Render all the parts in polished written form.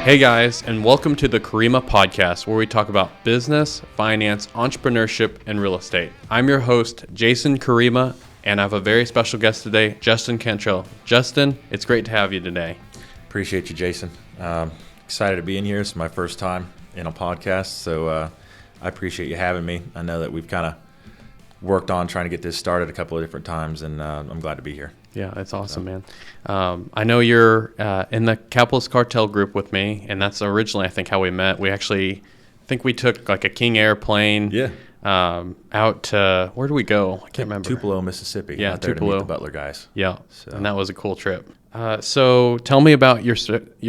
Hey guys, and welcome to the Kurima Podcast, where we talk about business, finance, entrepreneurship, and real estate. I'm your host, Jason Kurima, and I have a very special guest today, Justin Cantrell. Justin, it's great to have you today. Appreciate you, Jason. Excited to be in here. It's my first time in a podcast, so I appreciate you having me. I know that we've kind of worked on trying to get this started a couple of different times, and I'm glad to be here. Yeah, it's awesome, man. I know you're in the Capitalist Cartel group with me, and that's originally, I think, how we met. We actually, I think we took like a King Air plane out to, where did we go? I can't remember. Tupelo, Mississippi. Yeah, out there Tupelo. to meet the Butler guys. Yeah, and that was a cool trip. So tell me about your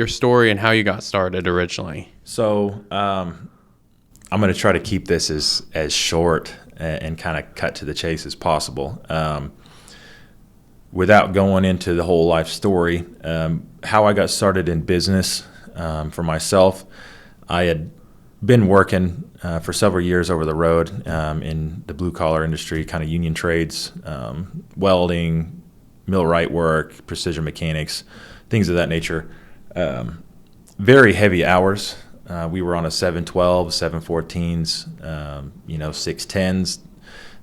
story and how you got started originally. So I'm going to try to keep this as short and kind of cut to the chase as possible. Without going into the whole life story, how I got started in business for myself, I had been working for several years over the road in the blue-collar industry, kind of union trades, welding, millwright work, precision mechanics, things of that nature. Very heavy hours. We were on a 712, 714s, 610s.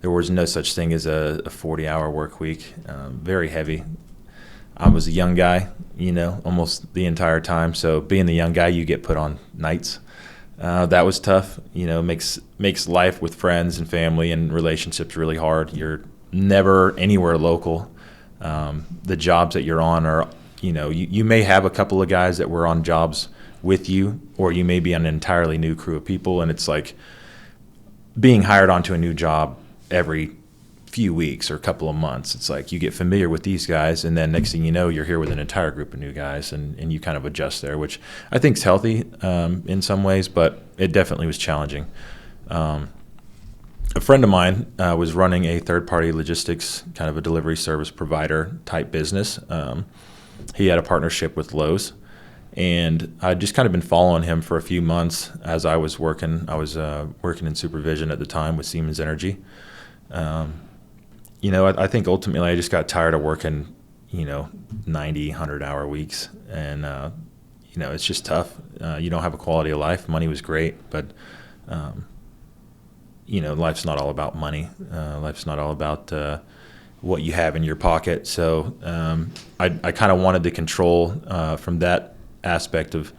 There was no such thing as a 40-hour work week. Very heavy. I was a young guy, almost the entire time. So being the young guy, you get put on nights. That was tough. Makes life with friends and family and relationships really hard. You're never anywhere local. The jobs that you're on are, you may have a couple of guys that were on jobs with you, or you may be on an entirely new crew of people, and it's like being hired onto a new job every few weeks or a couple of months. It's like you get familiar with these guys, and then next thing you know, you're here with an entire group of new guys, and you kind of adjust there, which I think is healthy in some ways, but it definitely was challenging. A friend of mine was running a third-party logistics, kind of a delivery service provider type business. He had a partnership with Lowe's, and I'd just kind of been following him for a few months as I was working. I was working in supervision at the time with Siemens Energy. I think ultimately I just got tired of working, 90, 100-hour weeks. And, it's just tough. You don't have a quality of life. Money was great, but, life's not all about money. Life's not all about what you have in your pocket. So I kind of wanted to control from that aspect of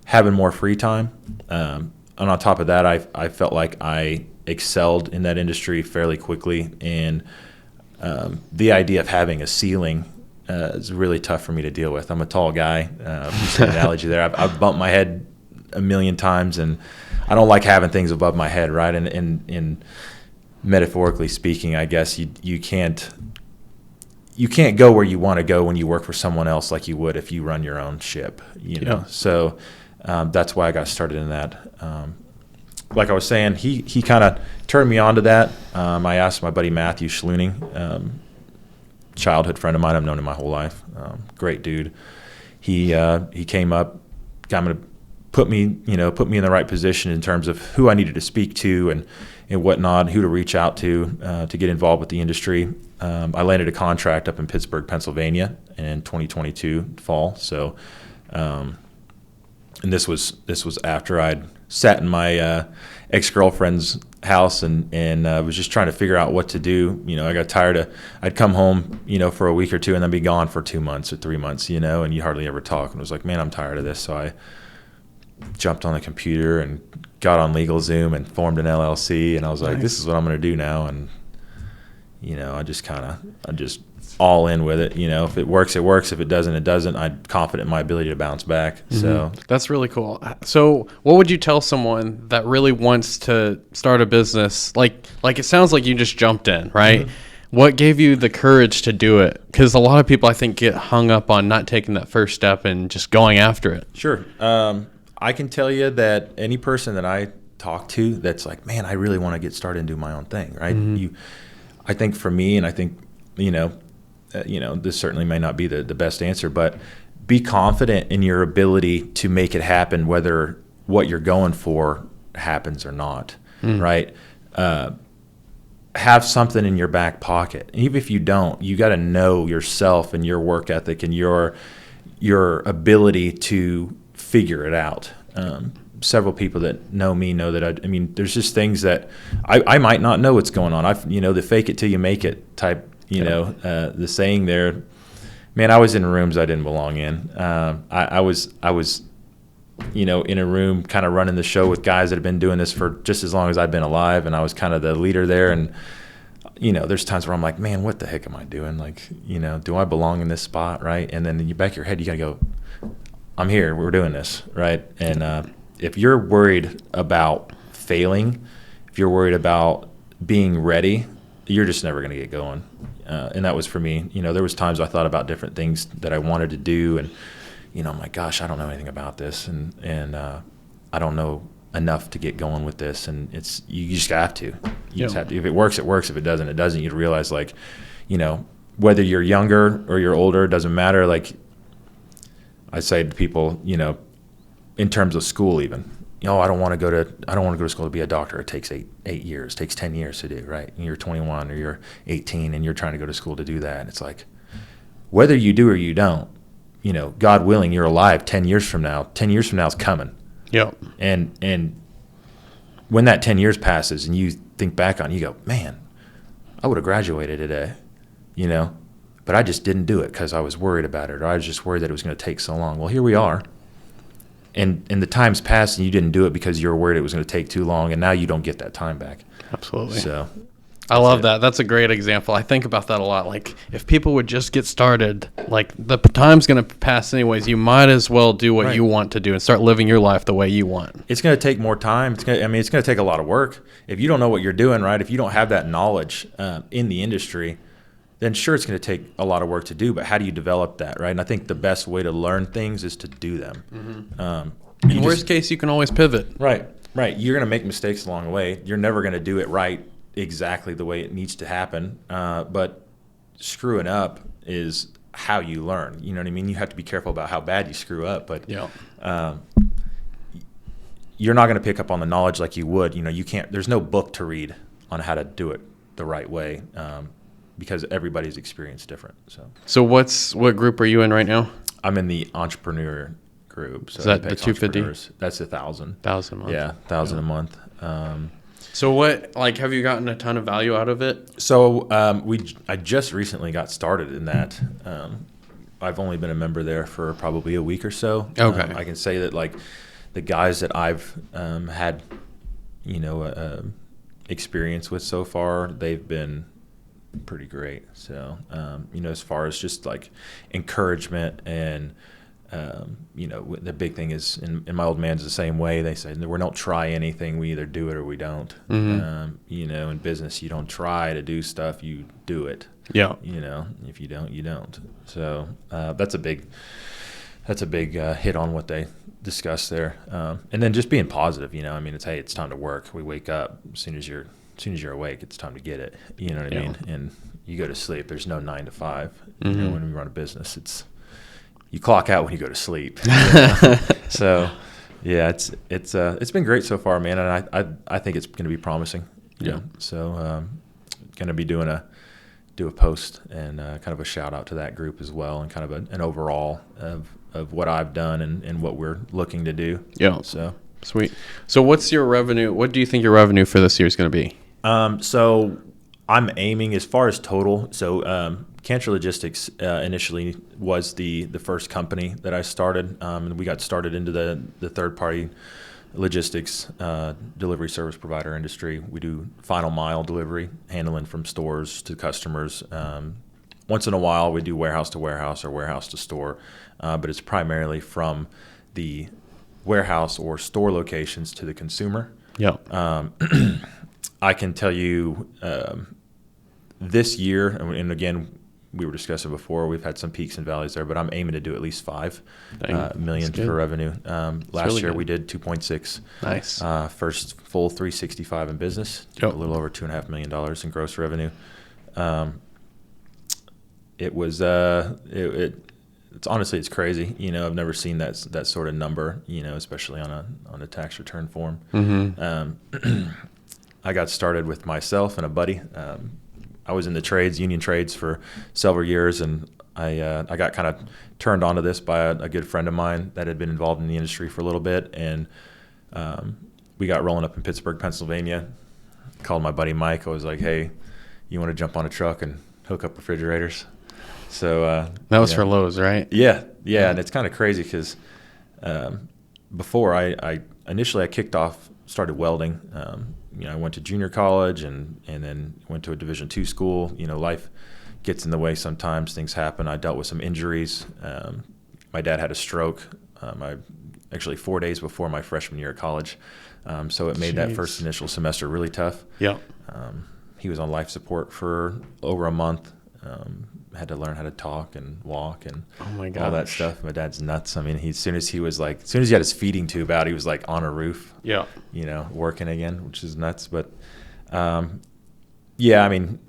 having more free time. And on top of that, I felt like I excelled in that industry fairly quickly, and the idea of having a ceiling is really tough for me to deal with. I'm a tall guy. Use an analogy there. I've bumped my head a million times, and I don't like having things above my head, right? And metaphorically speaking, I guess you can't go where you want to go when you work for someone else like you would if you run your own ship. So that's why I got started in that. Like I was saying, he kind of turned me on to that. I asked my buddy Matthew Schluning, childhood friend of mine. I've known him my whole life. Great dude. He came up, got me to put me in the right position in terms of who I needed to speak to and whatnot, who to reach out to get involved with the industry. I landed a contract up in Pittsburgh, Pennsylvania in 2022 fall. So, and this was after I'd sat in my ex-girlfriend's house and was just trying to figure out what to do. I got tired I'd come home, for a week or two and then be gone for 2 months or 3 months, and you hardly ever talk. And I was like, man, I'm tired of this. So I jumped on the computer and got on LegalZoom and formed an LLC. And I was like, this is what I'm going to do now. And, I just all in with it. If it works, it works. If it doesn't, it doesn't. I'm confident in my ability to bounce back. Mm-hmm. So that's really cool. So what would you tell someone that really wants to start a business? Like it sounds like you just jumped in, right? Mm-hmm. What gave you the courage to do it? Because a lot of people, I think, get hung up on not taking that first step and just going after it. Sure. I can tell you that any person that I talk to that's like, man, I really want to get started and do my own thing, right? Mm-hmm. I think for me, and I think, this certainly may not be the best answer, but be confident in your ability to make it happen, whether what you're going for happens or not, right? Have something in your back pocket. And even if you don't, you got to know yourself and your work ethic and your ability to figure it out. Several people that know me know that I mean, there's just things that I might not know what's going on. The fake it till you make it type, the saying there. Man, I was in rooms I didn't belong in. I was in a room kind of running the show with guys that have been doing this for just as long as I've been alive, and I was kind of the leader there. And there's times where I'm like, man, what the heck am I doing? Like, do I belong in this spot, right? And then in the back of your head, you gotta go, I'm here. We're doing this, right? And if you're worried about failing, if you're worried about being ready, you're just never going to get going. And that was for me. There was times I thought about different things that I wanted to do, and I'm like, gosh, I don't know anything about this, and I don't know enough to get going with this. And it's you just have to. You just have to. If it works, it works. If it doesn't, it doesn't. You realize, like, whether you're younger or you're older, it doesn't matter. Like I say to people, in terms of school, even, I don't want to go to school to be a doctor. It takes 8 years, it takes 10 years to do, right? And you're 21 or you're 18 and you're trying to go to school to do that. And it's like, whether you do or you don't, God willing, you're alive 10 years from now. 10 years from now is coming. Yep. And when that 10 years passes and you think back on it, you go, man, I would have graduated today, but I just didn't do it because I was worried about it, or I was just worried that it was going to take so long. Well, here we are. And the time's passed and you didn't do it because you were worried it was going to take too long, and now you don't get that time back. Absolutely. So I love that. That's a great example. I think about that a lot. Like, if people would just get started, like, the time's going to pass anyways. You might as well do what you want to do and start living your life the way you want. It's going to take more time. It's going to take a lot of work. If you don't know what you're doing, right, if you don't have that knowledge in the industry, then sure, it's going to take a lot of work to do, but how do you develop that, right? And I think the best way to learn things is to do them. Mm-hmm. In worst case, you can always pivot. Right. You're going to make mistakes along the way. You're never going to do it right exactly the way it needs to happen, but screwing up is how you learn. You know what I mean? You have to be careful about how bad you screw up, but you're not going to pick up on the knowledge like you would. You can't. There's no book to read on how to do it the right way. Because everybody's experience different. So what group are you in right now? I'm in the entrepreneur group. So is that the 250? That's 1,000. 1,000 a month. Yeah, 1,000 a month. So what, like, have you gotten a ton of value out of it? So I just recently got started in that. I've only been a member there for probably a week or so. Okay. I can say that, like, the guys that I've had, experience with so far, they've been pretty great. So, as far as just like encouragement and, the big thing is, in my old man's the same way. They say, we don't try anything. We either do it or we don't. Mm-hmm. In business, you don't try to do stuff, you do it. Yeah. If you don't, you don't. So, that's a big hit on what they discuss there. And then just being positive, it's, hey, it's time to work. We wake up as soon as you're awake, it's time to get it. You know what I mean? And you go to sleep. There's no 9 to 5. Mm-hmm. When we run a business, you clock out when you go to sleep. So, yeah, it's been great so far, man. And I think it's going to be promising. Yeah. So, going to be do a post and kind of a shout out to that group as well, and kind of an overall of what I've done and what we're looking to do. Yeah. So sweet. So what's your revenue? What do you think your revenue for this year is going to be? So I'm aiming as far as total. So Cantrell Logistics initially was the first company that I started, and we got started into the third-party logistics delivery service provider industry. We do final mile delivery, handling from stores to customers. Once in a while, we do warehouse to warehouse or warehouse to store, but it's primarily from the warehouse or store locations to the consumer. Yeah. I can tell you this year, and again, we were discussing before, we've had some peaks and valleys there, but I'm aiming to do at least $5 million for revenue. Last really year good. We did 2.6. Nice. First full 365 in business, Yep. a little over $2.5 million in gross revenue. It was it's honestly, it's crazy. I've never seen that sort of number, especially on a tax return form. Mm-hmm. I got started with myself and a buddy. I was in the union trades for several years, and I got kind of turned onto this by a good friend of mine that had been involved in the industry for a little bit, and we got rolling up in Pittsburgh, Pennsylvania. Called my buddy Mike. I was like, "Hey, you want to jump on a truck and hook up refrigerators?" So that was for Lowe's, right? Yeah, and it's kind of crazy because before I initially started welding. I went to junior college and then went to a Division II school. Life gets in the way sometimes. Things happen. I dealt with some injuries. My dad had a stroke. Actually 4 days before my freshman year of college. So it made that first initial semester really tough. Yeah. He was on life support for over a month. Had to learn how to talk and walk and all that stuff. My dad's nuts. I mean, as soon as he had his feeding tube out, he was like on a roof. Yeah. Working again, which is nuts. But I mean,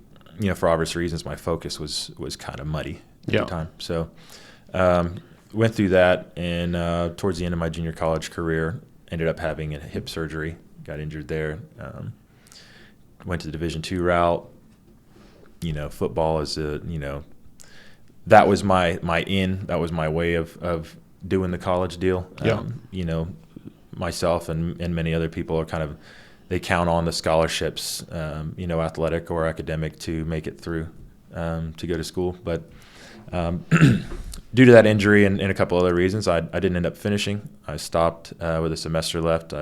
for obvious reasons, my focus was kind of muddy at the time. So went through that, and towards the end of my junior college career, ended up having a hip surgery. Got injured there. Went to the Division II route. Football is that was my in. That was my way of doing the college deal. Yeah. Myself and many other people are they count on the scholarships, athletic or academic, to make it through to go to school. But due to that injury and a couple other reasons, I didn't end up finishing. I stopped with a semester left.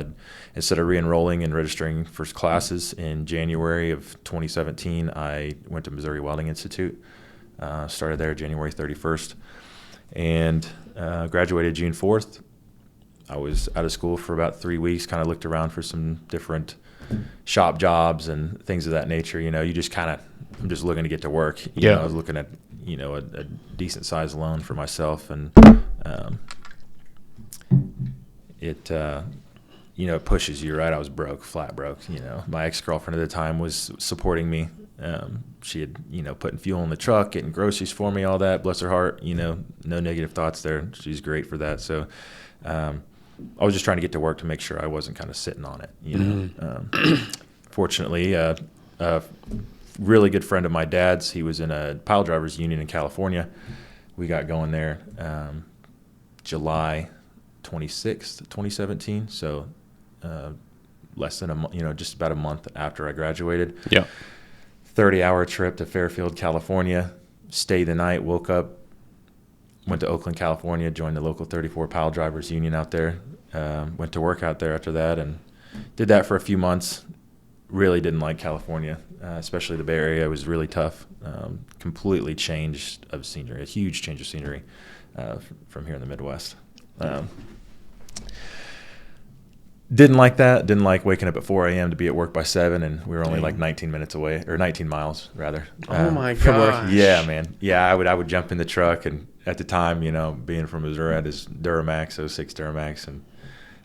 Instead of re-enrolling and registering for classes in January of 2017, I went to Missouri Welding Institute. Started there January 31st and graduated June 4th. I was out of school for about 3 weeks, kind of looked around for some different shop jobs and things of that nature. You just I'm just looking to get to work. I was looking at, a decent sized loan for myself, and it pushes you, right? I was broke, flat broke. My ex-girlfriend at the time was supporting me. She had, putting fuel in the truck, getting groceries for me, all that. Bless her heart. No negative thoughts there. She's great for that. So I was just trying to get to work to make sure I wasn't kind of sitting on it. Fortunately, a really good friend of my dad's, he was in a pile drivers union in California. We got going there July 26th, 2017. So less than a month, just about a month after I graduated. Yeah. 30-hour trip to Fairfield, California. Stayed the night, woke up, went to Oakland, California, joined the local 34 pile drivers union out there. Went to work out there after that and did that for a few months. Really didn't like California, especially the Bay Area. It was really tough. Completely changed of scenery, a huge change of scenery from here in the Midwest. Didn't like that. Didn't like waking up at 4 a.m. to be at work by 7, and we were only like 19 minutes away, or 19 miles rather. Oh my from work. gosh. Yeah, man. Yeah, I would jump in the truck, and at the time, being from Missouri, I had this Duramax, 06 Duramax, and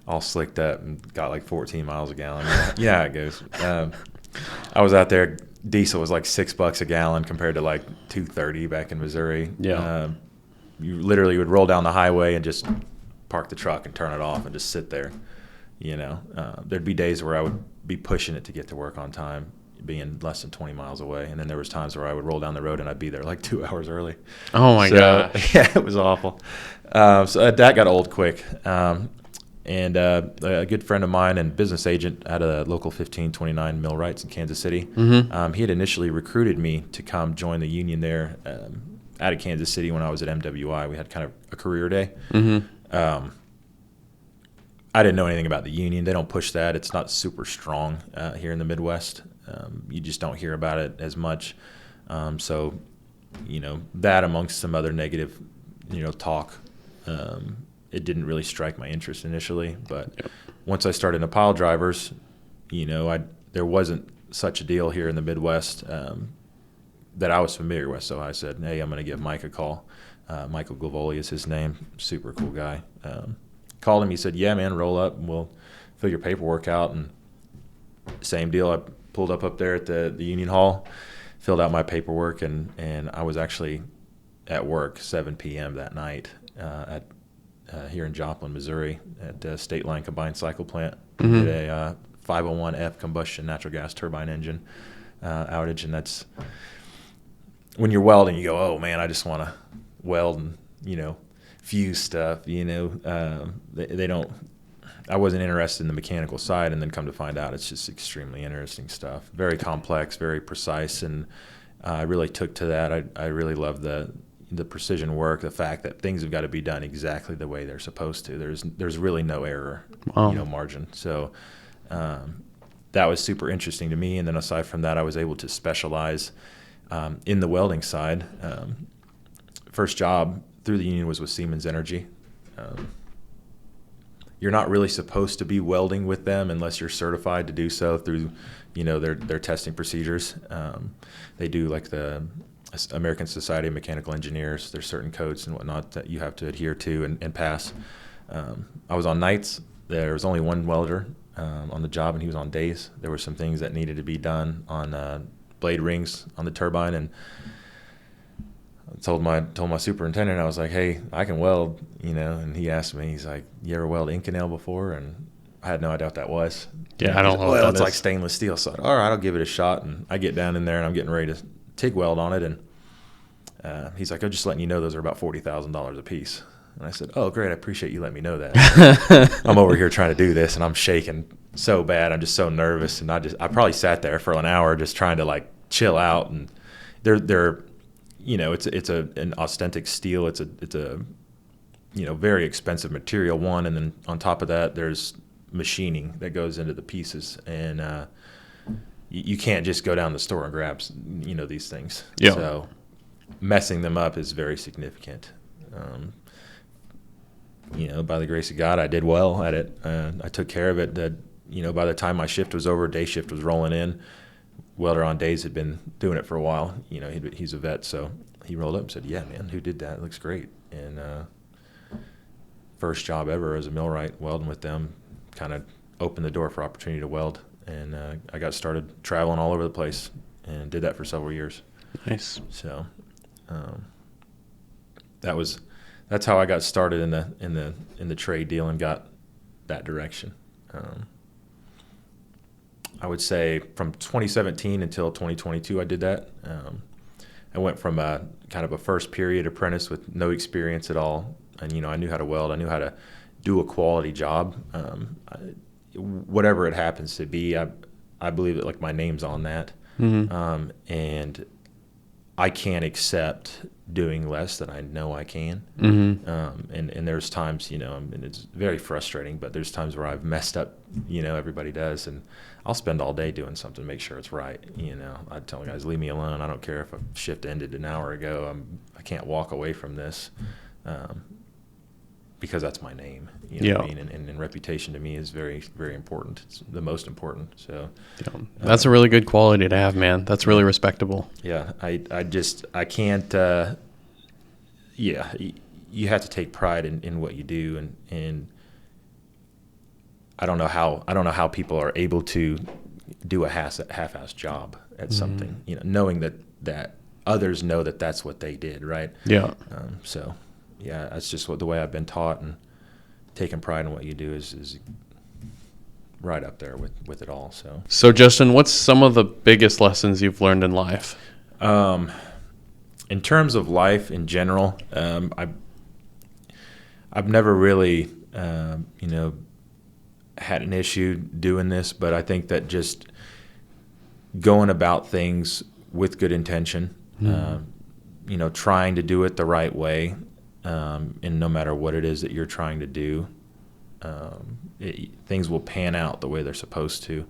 all slicked up and got like 14 miles a gallon. Yeah, how it goes. I was out there. Diesel was like $6 a gallon compared to like $2.30 back in Missouri. Yeah. You literally would roll down the highway and just park the truck and turn it off and just sit there. There'd be days where I would be pushing it to get to work on time, being less than 20 miles away. And then there was times where I would roll down the road and I'd be there like 2 hours early. Oh my gosh. Yeah, it was awful. So that got old quick. And a good friend of mine and business agent at a local 1529 Millwrights in Kansas City, he had initially recruited me to come join the union there out of Kansas City when I was at MWI. We had kind of a career day. I didn't know anything about the union. They don't push that. It's not super strong here in the Midwest. You just don't hear about it as much. So, that amongst some other negative, talk, it didn't really strike my interest initially. But once I started in pile drivers, there wasn't such a deal here in the Midwest that I was familiar with. So I said, hey, I'm going to give Mike a call. Michael Glavoli is his name. Super cool guy. Called him. He said, yeah, man, roll up and we'll fill your paperwork out. And same deal. I pulled up there at the union hall, filled out my paperwork, and I was actually at work 7 p.m. that night at here in Joplin, Missouri, at State Line Combined Cycle Plant. Did a 501F combustion natural gas turbine engine outage. And that's when you're welding, you go, oh man, I just want weld and, fuse stuff, they don't, I wasn't interested in the mechanical side, and then come to find out it's just extremely interesting stuff. Very complex, very precise, and I really took to that. I really love the precision work, the fact that things have got to be done exactly the way they're supposed to. There's really no error, margin. So that was super interesting to me. And then aside from that, I was able to specialize in the welding side. First job through the union was with Siemens Energy. You're not really supposed to be welding with them unless you're certified to do so through, their testing procedures. They do like the American Society of Mechanical Engineers. There's certain codes and whatnot that you have to adhere to and pass. I was on nights. There was only one welder on the job, and he was on days. There were some things that needed to be done on blade rings on the turbine, and I told my superintendent, I was like, hey, I can weld, and he asked me, he's like, you ever weld Inconel before? And I had no idea what that was. Yeah, I don't know. Well, it's like stainless steel. So all right, I'll give it a shot. And I get down in there, and I'm getting ready to TIG weld on it. And he's like, I'm just letting you know those are about $40,000 a piece. And I said, oh, great. I appreciate you letting me know that. I'm over here trying to do this, and I'm shaking so bad. I'm just so nervous. And I probably sat there for an hour just trying to like chill out. And they're it's an authentic steel. It's a very expensive material, one, and then on top of that, there's machining that goes into the pieces, and you can't just go down the store and grab these things. Yeah. So messing them up is very significant. By the grace of God, I did well at it. I took care of it. By the time my shift was over, day shift was rolling in. Welder on days had been doing it for a while. He's a vet, so he rolled up and said, yeah, man, who did that? It looks great. And first job ever as a millwright, welding with them, kind of opened the door for opportunity to weld. And I got started traveling all over the place and did that for several years. Nice. So that's how I got started in the trade deal and got that direction. I would say from 2017 until 2022, I did that. I went from a kind of a first period apprentice with no experience at all. And, I knew how to weld. I knew how to do a quality job. Whatever it happens to be, I believe that like my name's on that. Mm-hmm. And I can't accept doing less than I know I can. Mm-hmm. And there's times, and it's very frustrating, but there's times where I've messed up, everybody does. And I'll spend all day doing something to make sure it's right. I tell the guys, leave me alone. I don't care if a shift ended an hour ago. I can't walk away from this because that's my name. What I mean? And reputation to me is very, very important. It's the most important. So that's a really good quality to have, man. That's really respectable. Yeah, I can't. You have to take pride in what you do, and I don't know how people are able to do a half-assed job at something, knowing that others know that that's what they did, right? Yeah. That's just the way I've been taught, and taking pride in what you do is right up there with it all. So Justin, what's some of the biggest lessons you've learned in life? In terms of life in general, I've never really, had an issue doing this, but I think that just going about things with good intention, trying to do it the right way, and no matter what it is that you're trying to do, things will pan out the way they're supposed to.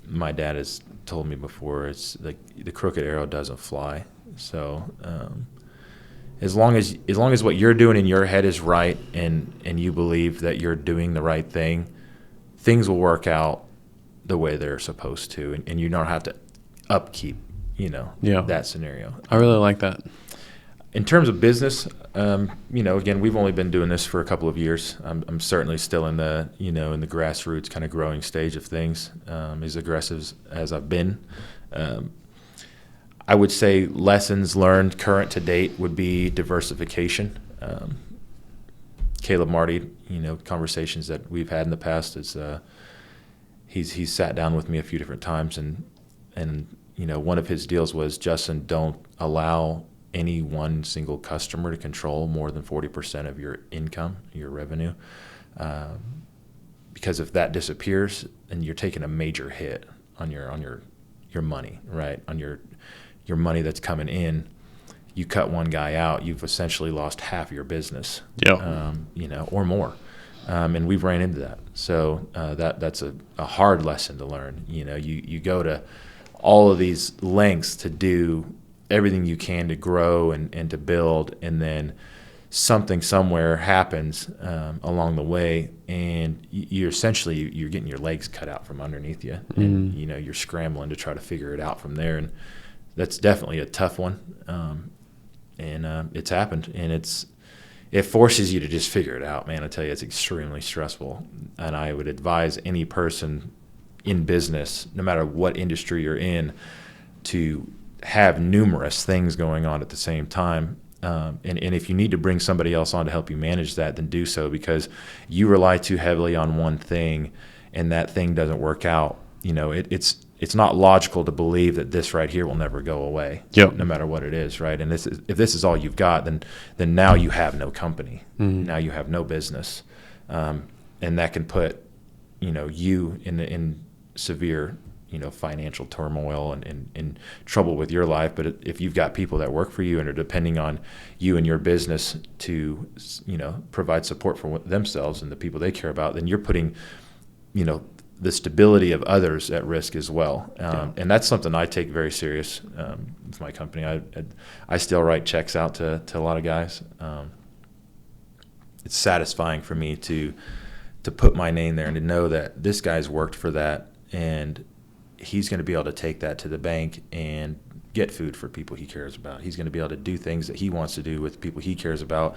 My dad has told me before, it's like the crooked arrow doesn't fly. So as long as what you're doing in your head is right, and you believe that you're doing the right thing, things will work out the way they're supposed to, and you don't have to upkeep, that scenario. I really like that. In terms of business, again, we've only been doing this for a couple of years. I'm certainly still in the grassroots kind of growing stage of things, as aggressive as I've been. I would say lessons learned current to date would be diversification. Caleb Marty, conversations that we've had in the past is he's sat down with me a few different times, and one of his deals was, Justin, don't allow any one single customer to control more than 40% of your income, your revenue. Because if that disappears, then you're taking a major hit on your money, right? On your money that's coming in. You cut one guy out, you've essentially lost half your business, or more. And we've ran into that. So that's a hard lesson to learn. You go to all of these lengths to do everything you can to grow and to build, and then something somewhere happens along the way, and you're getting your legs cut out from underneath you, and you're scrambling to try to figure it out from there. And that's definitely a tough one. And it's happened, and it forces you to just figure it out, man. I tell you, it's extremely stressful. And I would advise any person in business, no matter what industry you're in, to have numerous things going on at the same time. And if you need to bring somebody else on to help you manage that, then do so, because you rely too heavily on one thing and that thing doesn't work out. It's not logical to believe that this right here will never go away, no matter what it is, right? And if this is all you've got, then now you have no company. Now you have no business, and that can put you in severe financial turmoil and trouble with your life. But if you've got people that work for you and are depending on you and your business to provide support for themselves and the people they care about, then you're putting the stability of others at risk as well. And that's something I take very serious with my company. I still write checks out to a lot of guys. It's satisfying for me to put my name there and to know that this guy's worked for that, and he's going to be able to take that to the bank and get food for people he cares about. He's going to be able to do things that he wants to do with people he cares about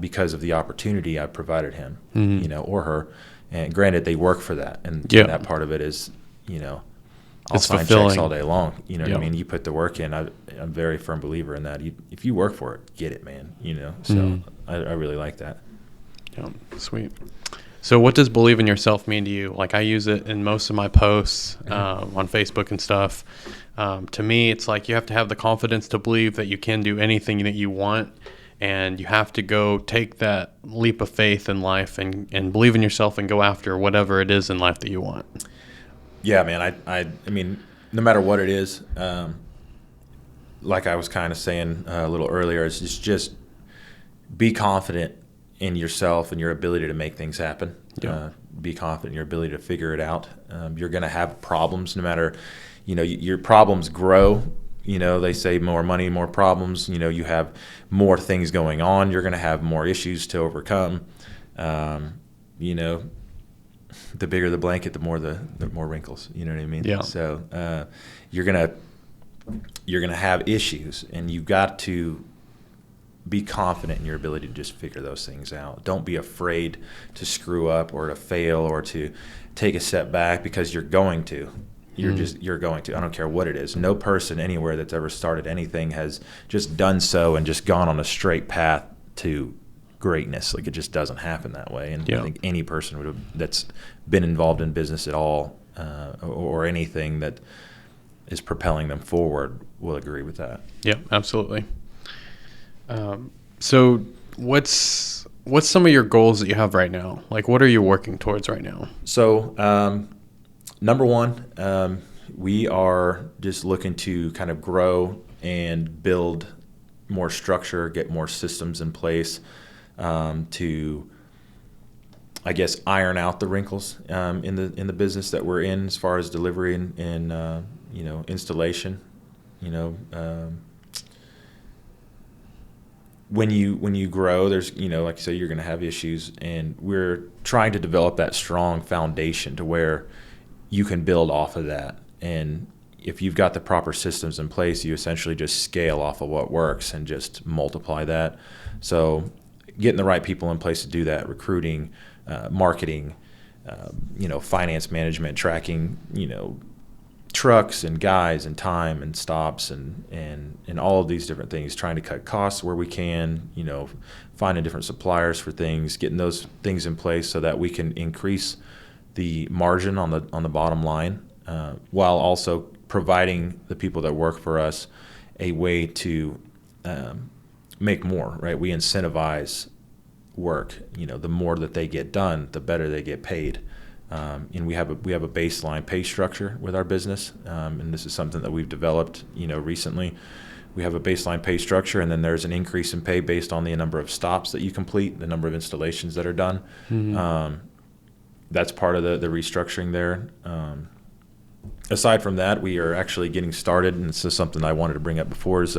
because of the opportunity I provided him, or her. And granted, they work for that, and that part of it is, I'll sign checks all day long. You know what I mean? You put the work in. I'm a very firm believer in that. If you work for it, get it, man. So I really like that. Yeah, sweet. So what does believe in yourself mean to you? Like, I use it in most of my posts on Facebook and stuff. To me, it's like you have to have the confidence to believe that you can do anything that you want. And you have to go take that leap of faith in life and believe in yourself and go after whatever it is in life that you want. Yeah, man. I mean, no matter what it is, like I was kind of saying a little earlier, it's just be confident in yourself and your ability to make things happen. Be confident in your ability to figure it out. You're going to have problems no matter, your problems grow. They say more money, more problems. You have more things going on. You're going to have more issues to overcome. The bigger the blanket, the more wrinkles. You know what I mean? Yeah. So you're gonna have issues, and you've got to be confident in your ability to just figure those things out. Don't be afraid to screw up or to fail or to take a step back, because you're going to. You're going to. I don't care what it is. No person anywhere that's ever started anything has just done so and just gone on a straight path to greatness. Like, it just doesn't happen that way. And I think any person that's been involved in business at all or anything that is propelling them forward will agree with that. Yeah, absolutely. So what's some of your goals that you have right now? Like, what are you working towards right now? So number one, we are just looking to kind of grow and build more structure, get more systems in place to, I guess, iron out the wrinkles in the business that we're in as far as delivery and installation. When you grow, there's like you say, you're going to have issues, and we're trying to develop that strong foundation to where you can build off of that. And if you've got the proper systems in place, you essentially just scale off of what works and just multiply that. So getting the right people in place to do that, recruiting, marketing, finance management, tracking, trucks and guys and time and stops and all of these different things, trying to cut costs where we can, finding different suppliers for things, getting those things in place so that we can increase the margin on the bottom line, while also providing the people that work for us a way to make more, right? We incentivize work. The more that they get done, the better they get paid. And we have a baseline pay structure with our business, and this is something that we've developed, recently. We have a baseline pay structure, and then there's an increase in pay based on the number of stops that you complete, the number of installations that are done. That's part of the restructuring there. Aside from that, we are actually getting started, and this is something I wanted to bring up before, is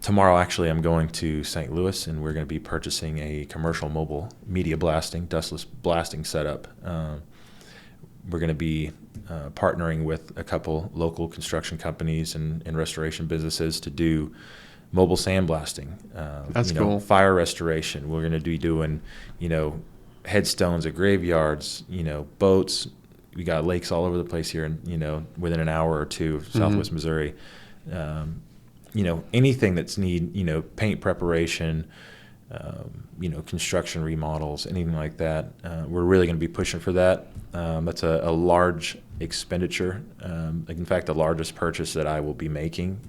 tomorrow, actually, I'm going to St. Louis, and we're going to be purchasing a commercial mobile media blasting, dustless blasting setup. We're going to be partnering with a couple local construction companies and restoration businesses to do mobile sandblasting. That's cool. Fire restoration. We're going to be doing, headstones at graveyards, boats. We got lakes all over the place here, and within an hour or two of Southwest Missouri. Anything that's need, paint preparation, construction remodels, anything like that. We're really going to be pushing for that. That's a large expenditure. In fact, the largest purchase that I will be making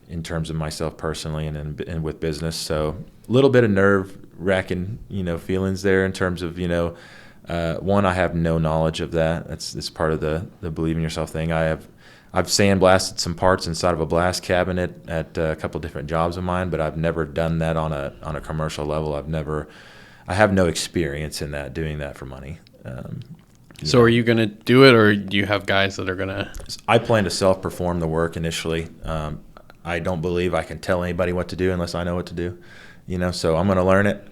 in terms of myself personally and with business. So a little bit of nerve-wracking, feelings there in terms of, one, I have no knowledge of that. That's part of the believe in yourself thing. I've sandblasted some parts inside of a blast cabinet at a couple different jobs of mine, but I've never done that on a commercial level. I have no experience in that, doing that for money. So are you going to do it, or do you have guys that are going to? I plan to self-perform the work initially. I don't believe I can tell anybody what to do unless I know what to do. So I'm going to learn it.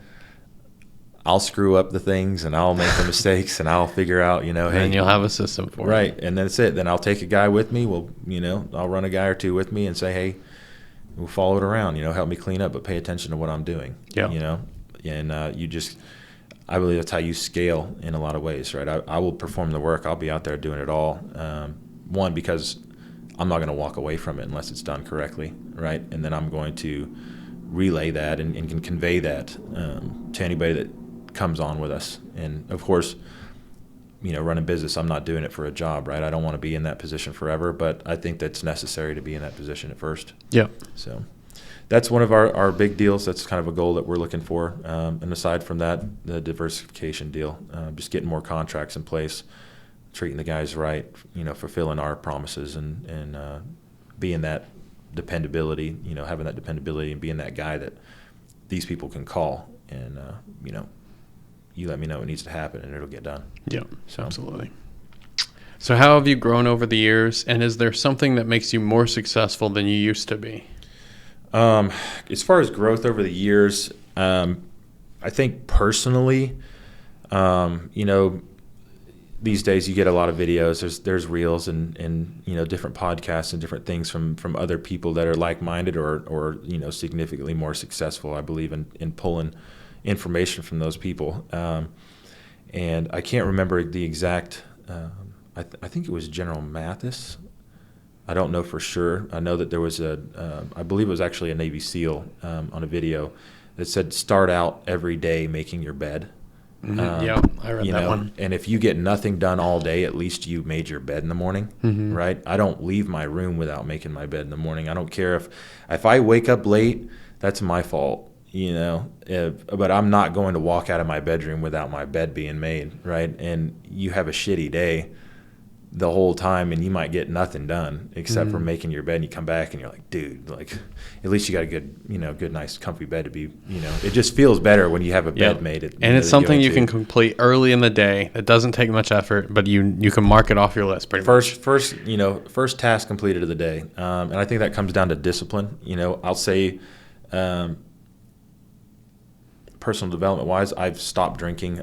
I'll screw up the things, and I'll make the mistakes, and I'll figure out, hey. And you'll have a system for it. Right, and that's it. Then I'll take a guy with me. I'll run a guy or two with me and say, hey, we'll follow it around. Help me clean up, but pay attention to what I'm doing. Yeah. And I believe that's how you scale in a lot of ways, right? I will perform the work. I'll be out there doing it all. One, because I'm not going to walk away from it unless it's done correctly, right? And then I'm going to relay that and can convey that to anybody that comes on with us. And of course, running business, I'm not doing it for a job, right? I don't want to be in that position forever, but I think that's necessary to be in that position at first. Yeah. So that's one of our big deals. That's kind of a goal that we're looking for. And aside from that, the diversification deal, just getting more contracts in place, treating the guys right, fulfilling our promises and being that dependability, having that dependability and being that guy that these people can call and, you let me know what needs to happen and it'll get done. Yeah, so. Absolutely. So how have you grown over the years, and is there something that makes you more successful than you used to be? As far as growth over the years, I think personally, these days you get a lot of videos. There's reels and different podcasts and different things from other people that are like-minded or significantly more successful. I believe in pulling information from those people. And I can't remember the exact, I think it was General Mathis. I don't know for sure. I know that there was I believe it was actually a Navy SEAL on a video that said, start out every day making your bed. Yeah, I read that one. And if you get nothing done all day, at least you made your bed in the morning, right? I don't leave my room without making my bed in the morning. I don't care if I wake up late, that's my fault, but I'm not going to walk out of my bedroom without my bed being made, right? And you have a shitty day the whole time and you might get nothing done except for making your bed, and you come back and you're like, dude, like at least you got a good nice comfy bed to be, it just feels better when you have a bed made. And it's something you can complete early in the day. It doesn't take much effort, but you can mark it off your list pretty much. First task completed of the day. And I think that comes down to discipline. I'll say personal development wise, I've stopped drinking.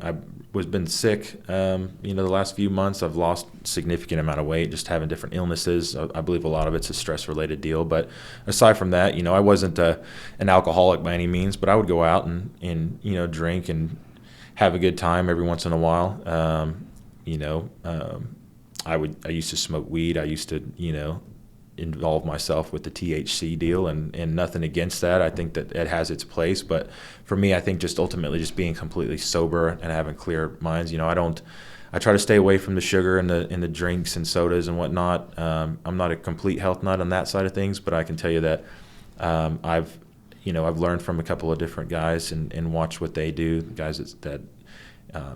Been sick, the last few months. I've lost a significant amount of weight, just having different illnesses. I believe a lot of it's a stress-related deal. But aside from that, I wasn't an alcoholic by any means, but I would go out and drink and have a good time every once in a while. I used to smoke weed. I used to, involve myself with the THC deal, and nothing against that. I think that it has its place, but for me, I think just ultimately just being completely sober and having clear minds. I I try to stay away from the sugar and the drinks and sodas and whatnot. I'm not a complete health nut on that side of things, but I can tell you that I've learned from a couple of different guys and watched what they do, guys that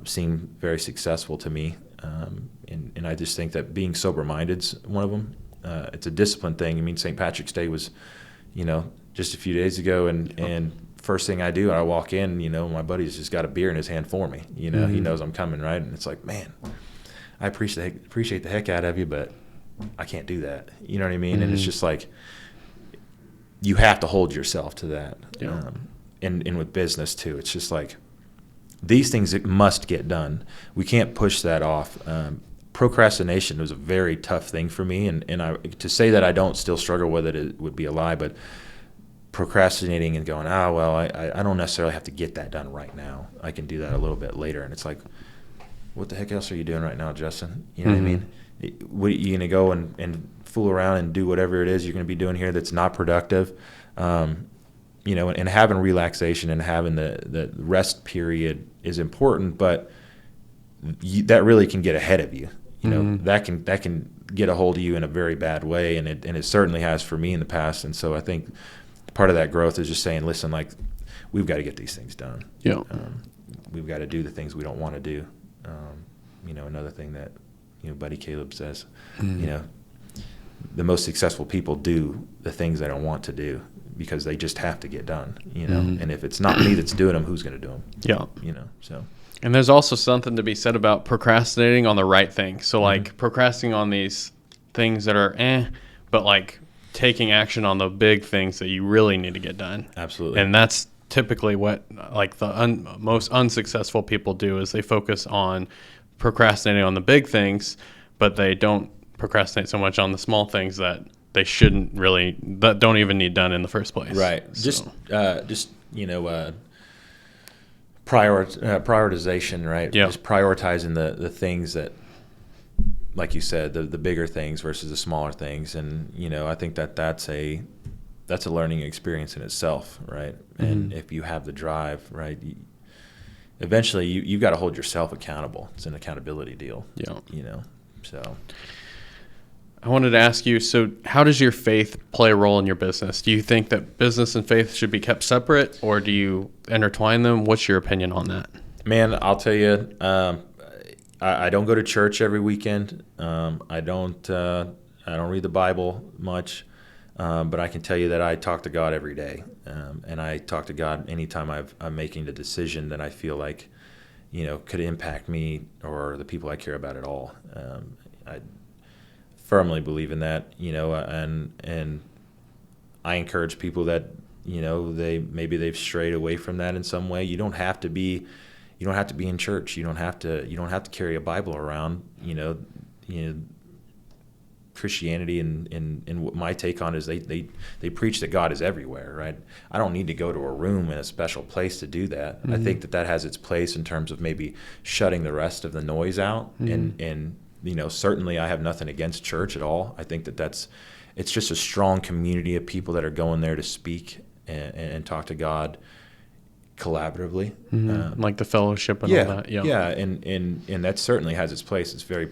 seem very successful to me. And I just think that being sober-minded is one of them. It's a discipline thing. I mean, St. Patrick's Day was, just a few days ago, and first thing I do, I walk in, my buddy's just got a beer in his hand for me. He knows I'm coming, right? And it's like, man, I appreciate the heck out of you, but I can't do that. You know what I mean? And it's just like, you have to hold yourself to that. Yeah. And with business too, it's just like, these things that must get done. We can't push that off. Procrastination was a very tough thing for me, and to say that I don't still struggle with it would be a lie, but procrastinating and going, I don't necessarily have to get that done right now. I can do that a little bit later. And it's like, what the heck else are you doing right now, Justin? You know what I mean? What, you going to go and fool around and do whatever it is you're going to be doing here that's not productive? And having relaxation and having the rest period is important, but that really can get ahead of you. That can get a hold of you in a very bad way, and it certainly has for me in the past. And so I think part of that growth is just saying, listen, like, we've got to get these things done. Yeah. We've got to do the things we don't want to do. Another thing that Buddy Caleb says, the most successful people do the things they don't want to do because they just have to get done. And if it's not me that's doing them, who's going to do them? Yeah. So. And there's also something to be said about procrastinating on the right thing. So like procrastinating on these things that are but like taking action on the big things that you really need to get done. Absolutely. And that's typically what like the most unsuccessful people do, is they focus on procrastinating on the big things, but they don't procrastinate so much on the small things that they shouldn't really, that don't even need done in the first place. Right. So. Prioritization, right? Yeah. Just prioritizing the things that, like you said, the bigger things versus the smaller things. And, I think that's a learning experience in itself, right? And if you have the drive, right, eventually you've got to hold yourself accountable. It's an accountability deal. Yeah. So. I wanted to ask you, so how does your faith play a role in your business? Do you think that business and faith should be kept separate, or do you intertwine them? What's your opinion on that? Man, I'll tell you, I don't go to church every weekend. I don't read the Bible much, but I can tell you that I talk to God every day, and I talk to God anytime I'm making a decision that I feel like, could impact me or the people I care about at all. I firmly believe in that, and I encourage people that, they've strayed away from that in some way. You don't have to be in church. You don't have to carry a Bible around. Christianity and what my take on it is they preach that God is everywhere, right? I don't need to go to a room in a special place to do that. I think that has its place in terms of maybe shutting the rest of the noise out, and certainly I have nothing against church at all. I think it's just a strong community of people that are going there to speak and talk to God collaboratively. Like the fellowship and all that. Yeah. And that certainly has its place. It's very,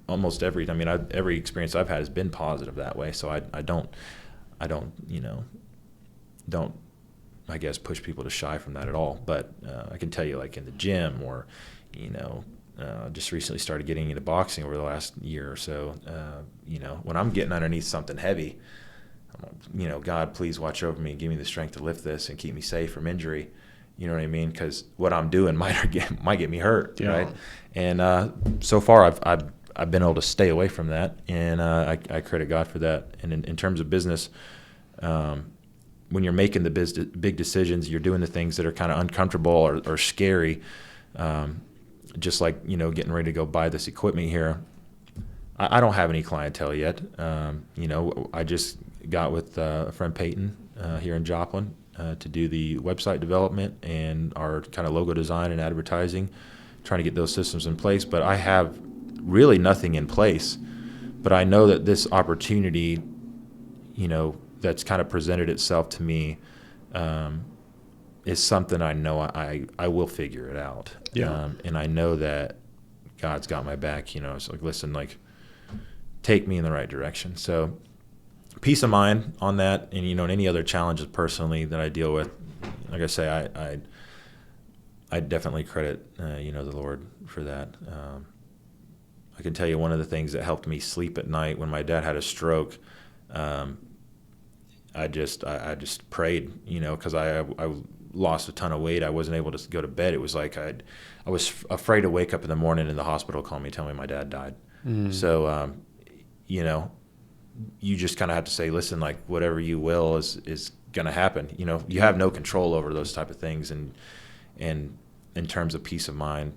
almost every experience I've had has been positive that way. So I don't, I guess, push people to shy from that at all. But I can tell you, like in the gym or, just recently started getting into boxing over the last year or so. When I'm getting underneath something heavy, God, please watch over me and give me the strength to lift this and keep me safe from injury. You know what I mean? Because what I'm doing might get me hurt, right? And so far, I've been able to stay away from that, and I credit God for that. And in terms of business, when you're making the big decisions, you're doing the things that are kind of uncomfortable or scary. Just like, getting ready to go buy this equipment here. I don't have any clientele yet. I just got with a friend Peyton here in Joplin to do the website development and our kind of logo design and advertising, trying to get those systems in place. But I have really nothing in place. But I know that this opportunity, that's kind of presented itself to me, is something I know I will figure it out. Yeah. And I know that God's got my back. It's like, listen, like, take me in the right direction. So peace of mind on that, and and any other challenges personally that I deal with, like I say, I definitely credit the Lord for that. I can tell you one of the things that helped me sleep at night when my dad had a stroke. I just prayed, because I lost a ton of weight. I wasn't able to go to bed. It was like I was afraid to wake up in the morning in the hospital, call me, tell me my dad died. So you just kind of have to say, listen, like, whatever you will is going to happen. You have no control over those type of things. And in terms of peace of mind,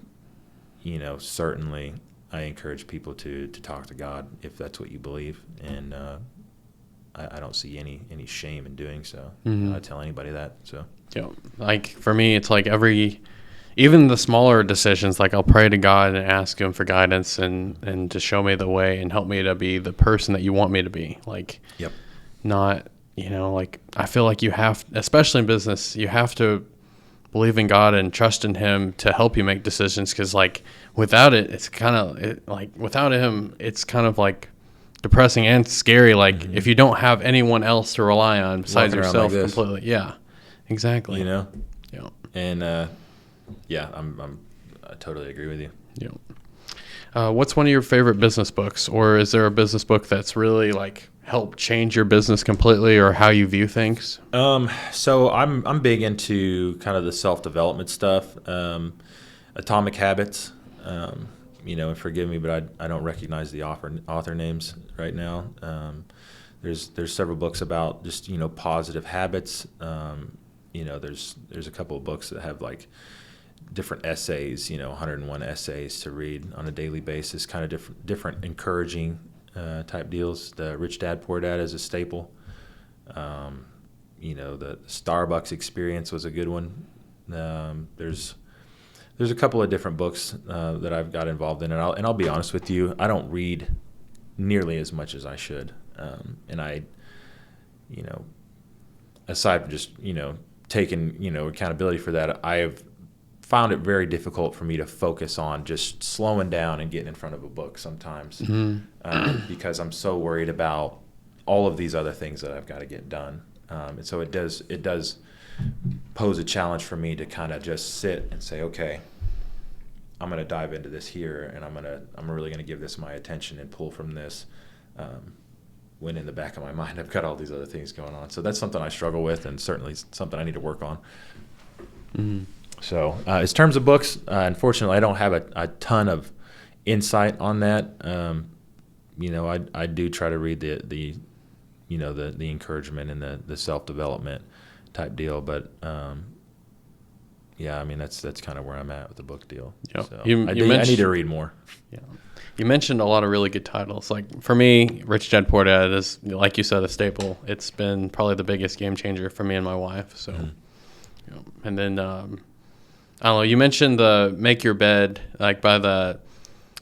certainly I encourage people to talk to God if that's what you believe. And I don't see any shame in doing so. I tell anybody that. So like for me, it's like even the smaller decisions, like I'll pray to God and ask him for guidance and to show me the way and help me to be the person that you want me to be. Like, not, like I feel like you have, especially in business, you have to believe in God and trust in him to help you make decisions. Cause like without it, it's kind of like without him, it's kind of like depressing and scary. Like if you don't have anyone else to rely on besides yourself completely. Yeah, exactly. And, I totally agree with you. What's one of your favorite business books, or is there a business book that's really like helped change your business completely or how you view things? So I'm big into kind of the self-development stuff, Atomic Habits. And forgive me, but I don't recognize the author names right now. There's several books about just positive habits. There's a couple of books that have like different essays, 101 essays to read on a daily basis, kind of different encouraging type deals. The Rich Dad Poor Dad is a staple. The Starbucks Experience was a good one. There's a couple of different books that I've got involved in, and I'll be honest with you, I don't read nearly as much as I should. And I, aside from just taking accountability for that, I have found it very difficult for me to focus on just slowing down and getting in front of a book sometimes, because I'm so worried about all of these other things that I've got to get done. And so it does pose a challenge for me to kind of just sit and say, okay, I'm going to dive into this here, and I'm really going to give this my attention and pull from this. When in the back of my mind, I've got all these other things going on. So that's something I struggle with, and certainly something I need to work on. So in terms of books, unfortunately, I don't have a ton of insight on that. I do try to read the encouragement and the self-development type deal, but that's kind of where I'm at with the book deal. So I need to read more. You mentioned a lot of really good titles. Like for me, Rich Dad Poor Dad is, like you said, a staple. It's been probably the biggest game changer for me and my wife. So, and then I don't know. You mentioned the Make Your Bed, like by the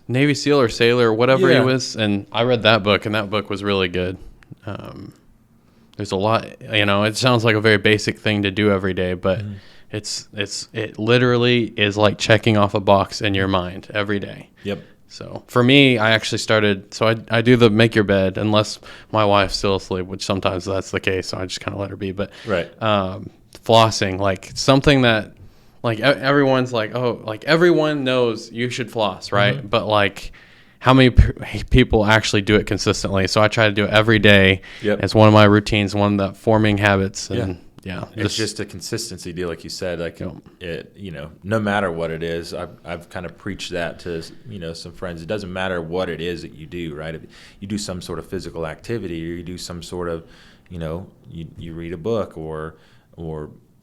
Navy SEAL or sailor or whatever he was, and I read that book, and that book was really good. There's a lot, it sounds like a very basic thing to do every day, but it literally is like checking off a box in your mind every day. Yep. So for me, I actually started, I do the Make Your Bed, unless my wife's still asleep, which sometimes that's the case, so I just kind of let her be. But flossing, like something that, like everyone's like, oh, like everyone knows you should floss, right? But like how many people actually do it consistently? So I try to do it every day. It's one of my routines, one of the forming habits. And it's just a consistency deal, like you said. Like it, no matter what it is, I've kind of preached that to some friends. It doesn't matter what it is that you do, right? If you do some sort of physical activity, or you do some sort of, you read a book or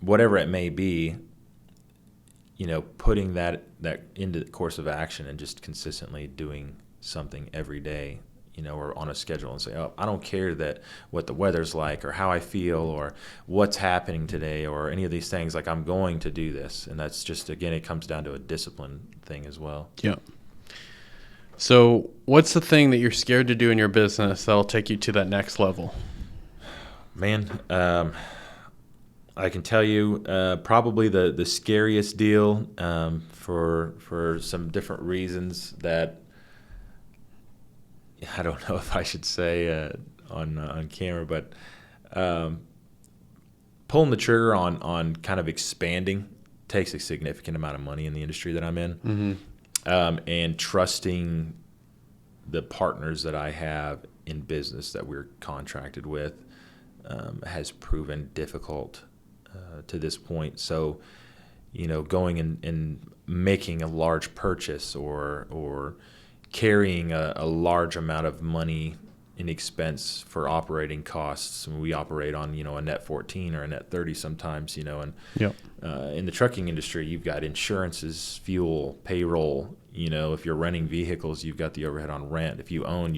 whatever it may be. Putting that into the course of action and just consistently doing something every day. Or on a schedule, and say, oh, I don't care that what the weather's like or how I feel or what's happening today or any of these things. Like, I'm going to do this. And that's just, again, it comes down to a discipline thing as well. Yeah. So what's the thing that you're scared to do in your business that'll take you to that next level? Man, I can tell you probably the scariest deal for some different reasons that I don't know if I should say on camera, but pulling the trigger on kind of expanding takes a significant amount of money in the industry that I'm in, and trusting the partners that I have in business that we're contracted with has proven difficult to this point. So, going and making a large purchase or carrying a large amount of money in expense for operating costs. We operate on, a net 14 or a net 30 sometimes, and in the trucking industry, you've got insurances, fuel, payroll. If you're renting vehicles, you've got the overhead on rent. If you own,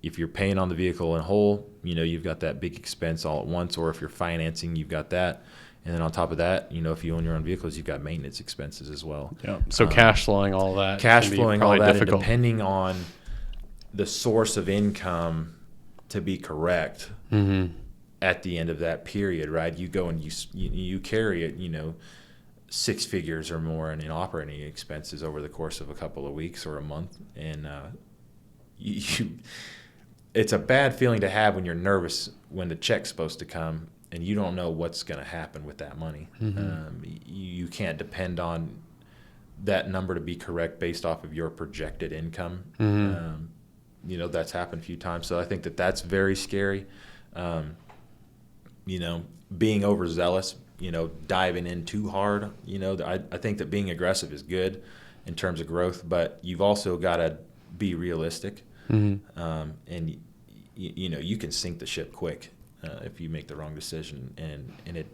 if you're paying on the vehicle in whole, you've got that big expense all at once. Or if you're financing, you've got that. And then on top of that, if you own your own vehicles, you've got maintenance expenses as well. Yeah. So cash flowing all that. Cash flowing all that, difficult. and depending on the source of income to be correct at the end of that period, right? You go and you carry it, 6 figures or more in operating expenses over the course of a couple of weeks or a month, and it's a bad feeling to have when you're nervous when the check's supposed to come and you don't know what's going to happen with that money. You can't depend on that number to be correct based off of your projected income. That's happened a few times. So I think that's very scary. Being overzealous, diving in too hard. I think that being aggressive is good in terms of growth, but you've also got to be realistic. And you can sink the ship quick if you make the wrong decision. And it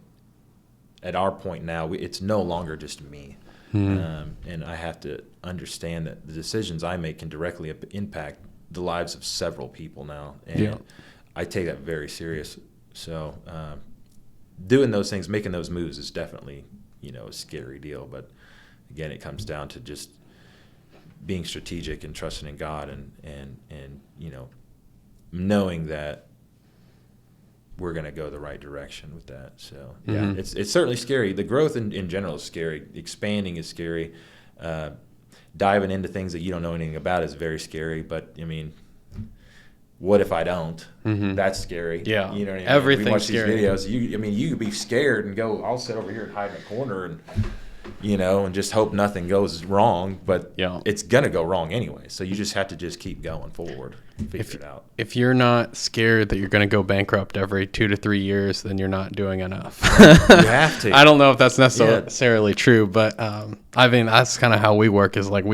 at our point now, it's no longer just me. And I have to understand that the decisions I make can directly impact the lives of several people now. And I take that very serious. So doing those things, making those moves is definitely, a scary deal. But again, it comes down to just being strategic and trusting in God and knowing that we're going to go the right direction with that. So it's certainly scary. The growth in general is scary. Expanding is scary. Diving into things that you don't know anything about is very scary. But I mean, what if I don't? That's scary. Yeah, you know what I mean. Everything's we watch scary. These videos. You could be scared and go, I'll sit over here and hide in a corner and and just hope nothing goes wrong. But it's gonna go wrong anyway. So you just have to just keep going forward, figure it out. If you're not scared that you're going to go bankrupt every 2 to 3 years, then you're not doing enough. You have to. I don't know if that's necessarily true, but I mean that's kind of how we work. Is like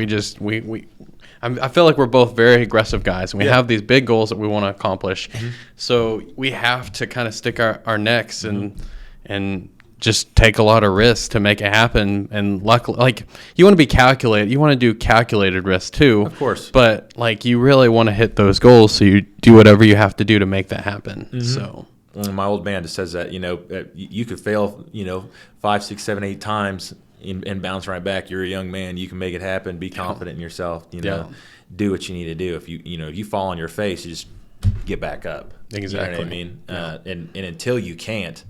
I feel like we're both very aggressive guys, and we have these big goals that we want to accomplish. So we have to kind of stick our necks and just take a lot of risks to make it happen. And luckily, like, you want to be calculated. You want to do calculated risk too. Of course. But like, you really want to hit those goals, so you do whatever you have to do to make that happen. So my old man just says that, you could fail, 5, 6, 7, 8 times and bounce right back. You're a young man. You can make it happen. Be confident in yourself. Do what you need to do. If you fall on your face, you just get back up. Exactly. You know what I mean? And until you can't,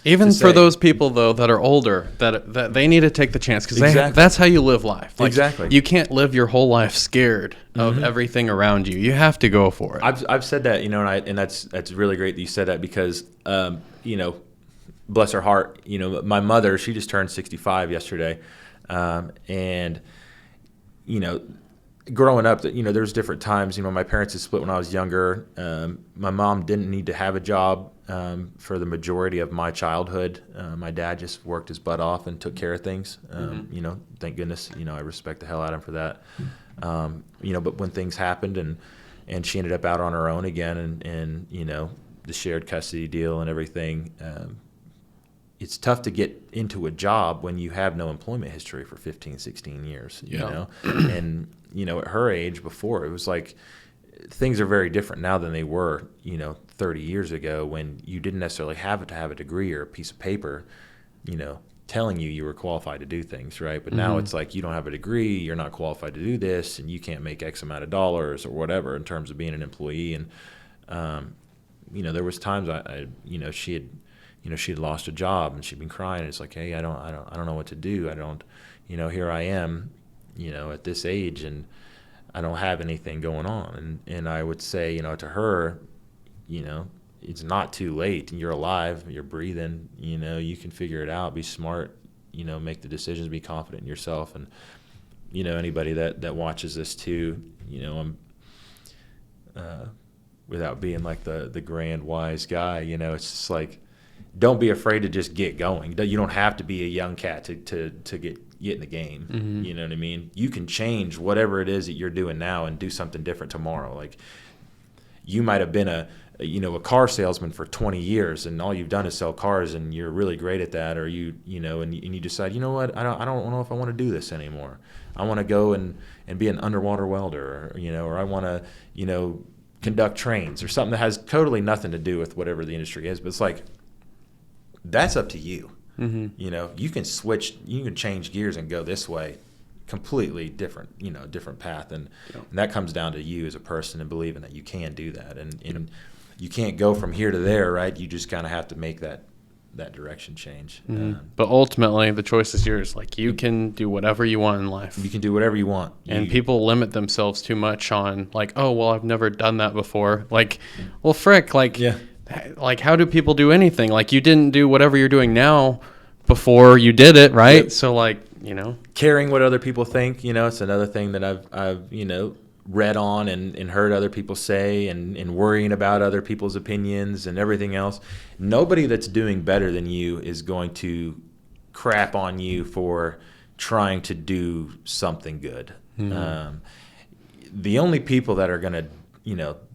even for those people though that are older, that they need to take the chance, because that's how you live life. Like, exactly. You can't live your whole life scared of everything around you. You have to go for it. I've said that, and that's really great that you said that, because bless her heart, my mother, she just turned 65 yesterday, and growing up, there's different times. My parents had split when I was younger. My mom didn't need to have a job for the majority of my childhood. My dad just worked his butt off and took care of things. Thank goodness. I respect the hell out of him for that. But when things happened and she ended up out on her own again, and the shared custody deal and everything, it's tough to get into a job when you have no employment history for 15, 16 years, and, at her age before, it was like, things are very different now than they were, 30 years ago, when you didn't necessarily have to have a degree or a piece of paper, telling you were qualified to do things, right? But now it's like, you don't have a degree, you're not qualified to do this, and you can't make X amount of dollars or whatever in terms of being an employee. And, there was times she had she'd lost a job and she'd been crying. It's like, hey, I don't know what to do. I don't, here I am, at this age, and I don't have anything going on. And I would say, to her, it's not too late. You're alive. You're breathing. You can figure it out. Be smart. Make the decisions. Be confident in yourself. And anybody that watches this too, I'm without being like the grand wise guy. It's just like, don't be afraid to just get going. You don't have to be a young cat to get in the game. Mm-hmm. You know what I mean? You can change whatever it is that you're doing now and do something different tomorrow. Like, you might have been a car salesman for 20 years and all you've done is sell cars and you're really great at that, or and you decide, what, I don't know if I want to do this anymore. I want to go and be an underwater welder, or I want to, conduct trains or something that has totally nothing to do with whatever the industry is. But it's like, that's up to you. Mm-hmm. You can switch, you can change gears and go this way, completely different, different path. And that comes down to you as a person and believing that you can do that. And you can't go from here to there, right? You just kind of have to make that direction change. Mm-hmm. But ultimately, the choice is yours. Like, you can do whatever you want in life. You can do whatever you want. And people limit themselves too much on, like, oh, well, I've never done that before. Like, well, frick, like, yeah. Like, how do people do anything? Like, you didn't do whatever you're doing now before you did it, right? Yep. So, like, caring what other people think, it's another thing that I've read on and heard other people say, and worrying about other people's opinions and everything else. Nobody that's doing better than you is going to crap on you for trying to do something good. Mm-hmm. The only people that are going to,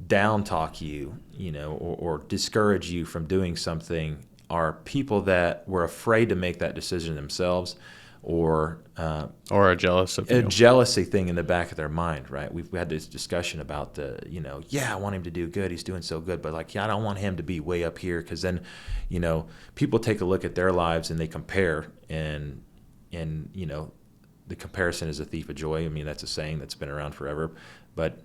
down talk you, or discourage you from doing something are people that were afraid to make that decision themselves, or are jealous of you. A jealousy thing in the back of their mind, right? We had this discussion about I want him to do good. He's doing so good, but I don't want him to be way up here, because then, people take a look at their lives and they compare, and the comparison is a thief of joy. I mean, that's a saying that's been around forever, but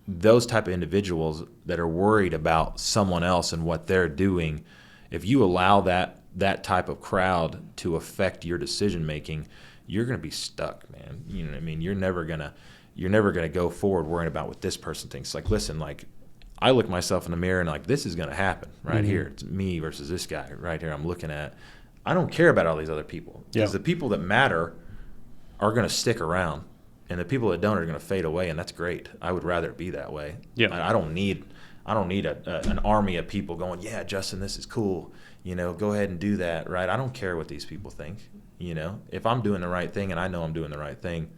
those type of individuals that are worried about someone else and what they're doing, if you allow that type of crowd to affect your decision making, you're going to be stuck, man. You know what I mean? You're never gonna go forward worrying about what this person thinks. Like, listen, like, I look myself in the mirror and like, this is going to happen right mm-hmm. here. It's me versus this guy right here. I'm looking at. I don't care about all these other people, because the people that matter are going to stick around, and the people that don't are going to fade away, and that's great. I would rather it be that way. Yeah. I don't need an army of people going, yeah, Justin, this is cool. Go ahead and do that, right? I don't care what these people think. If I'm doing the right thing and I know I'm doing the right thing,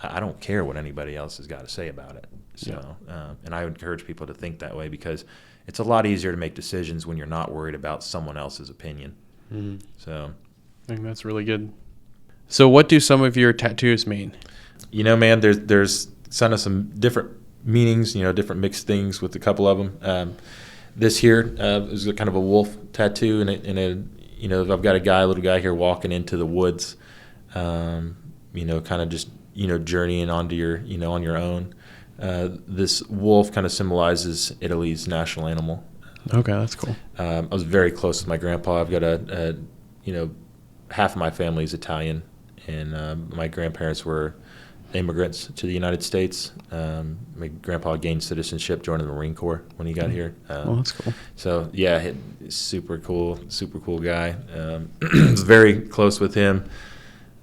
I don't care what anybody else has got to say about it. So, and I would encourage people to think that way, because it's a lot easier to make decisions when you're not worried about someone else's opinion. Mm-hmm. So, I think that's really good. So, what do some of your tattoos mean? Man, there's some different meanings, different mixed things with a couple of them. This here is kind of a wolf tattoo, and I've got a little guy here walking into the woods, kind of just, journeying onto your, on your own. This wolf kind of symbolizes Italy's national animal. Okay, that's cool. I was very close with my grandpa. I've got half of my family is Italian, and my grandparents were immigrants to the United States. My grandpa gained citizenship joining the Marine Corps when he got here. That's cool. So yeah, super cool guy. Was very close with him.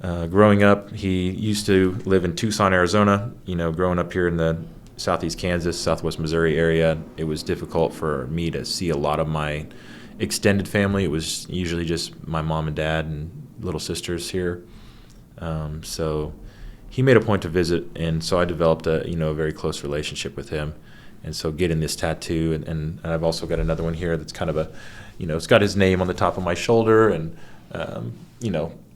Growing up, he used to live in Tucson, Arizona. Growing up here in the southeast Kansas, southwest Missouri area, it was difficult for me to see a lot of my extended family. It was usually just my mom and dad and little sisters here. So he made a point to visit, and so I developed a very close relationship with him. And so getting this tattoo, and I've also got another one here that's kind of a, it's got his name on the top of my shoulder, and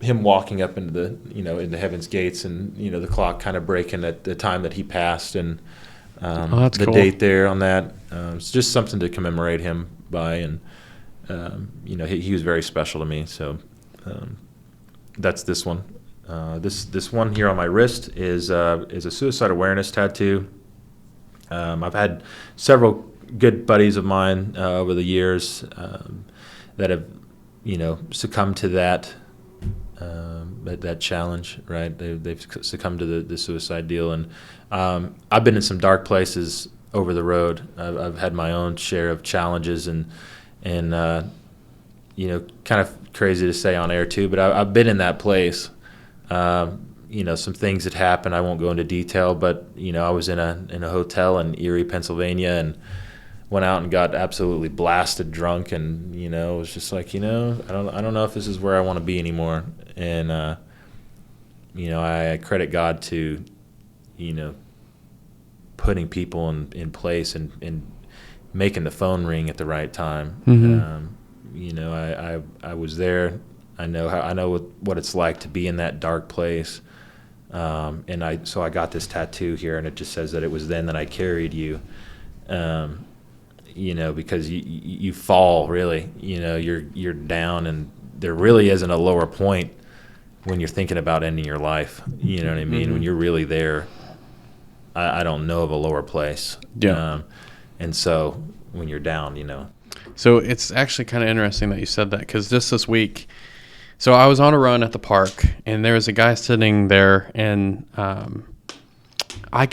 him walking up into the into heaven's gates, and the clock kind of breaking at the time that he passed, and that's the cool. date there on that. It's just something to commemorate him by, and he was very special to me. So that's this one. This one here on my wrist is a suicide awareness tattoo. I've had several good buddies of mine over the years that have, succumbed to that challenge, right? They've succumbed to the suicide deal, and I've been in some dark places over the road. I've had my own share of challenges, and kind of crazy to say on air too, but I've been in that place. Some things that happened. I won't go into detail, but I was in a hotel in Erie, Pennsylvania, and went out and got absolutely blasted drunk, and it was just like, I don't know if this is where I want to be anymore. And I credit God to putting people in place and making the phone ring at the right time. I was there. I know what it's like to be in that dark place. So I got this tattoo here, and it just says that it was then that I carried you. Because you fall, really. You're down, and there really isn't a lower point when you're thinking about ending your life. You know what I mean? Mm-hmm. When you're really there, I don't know of a lower place. Yeah. And so when you're down, So it's actually kind of interesting that you said that, because just this week, so I was on a run at the park, and there was a guy sitting there, and I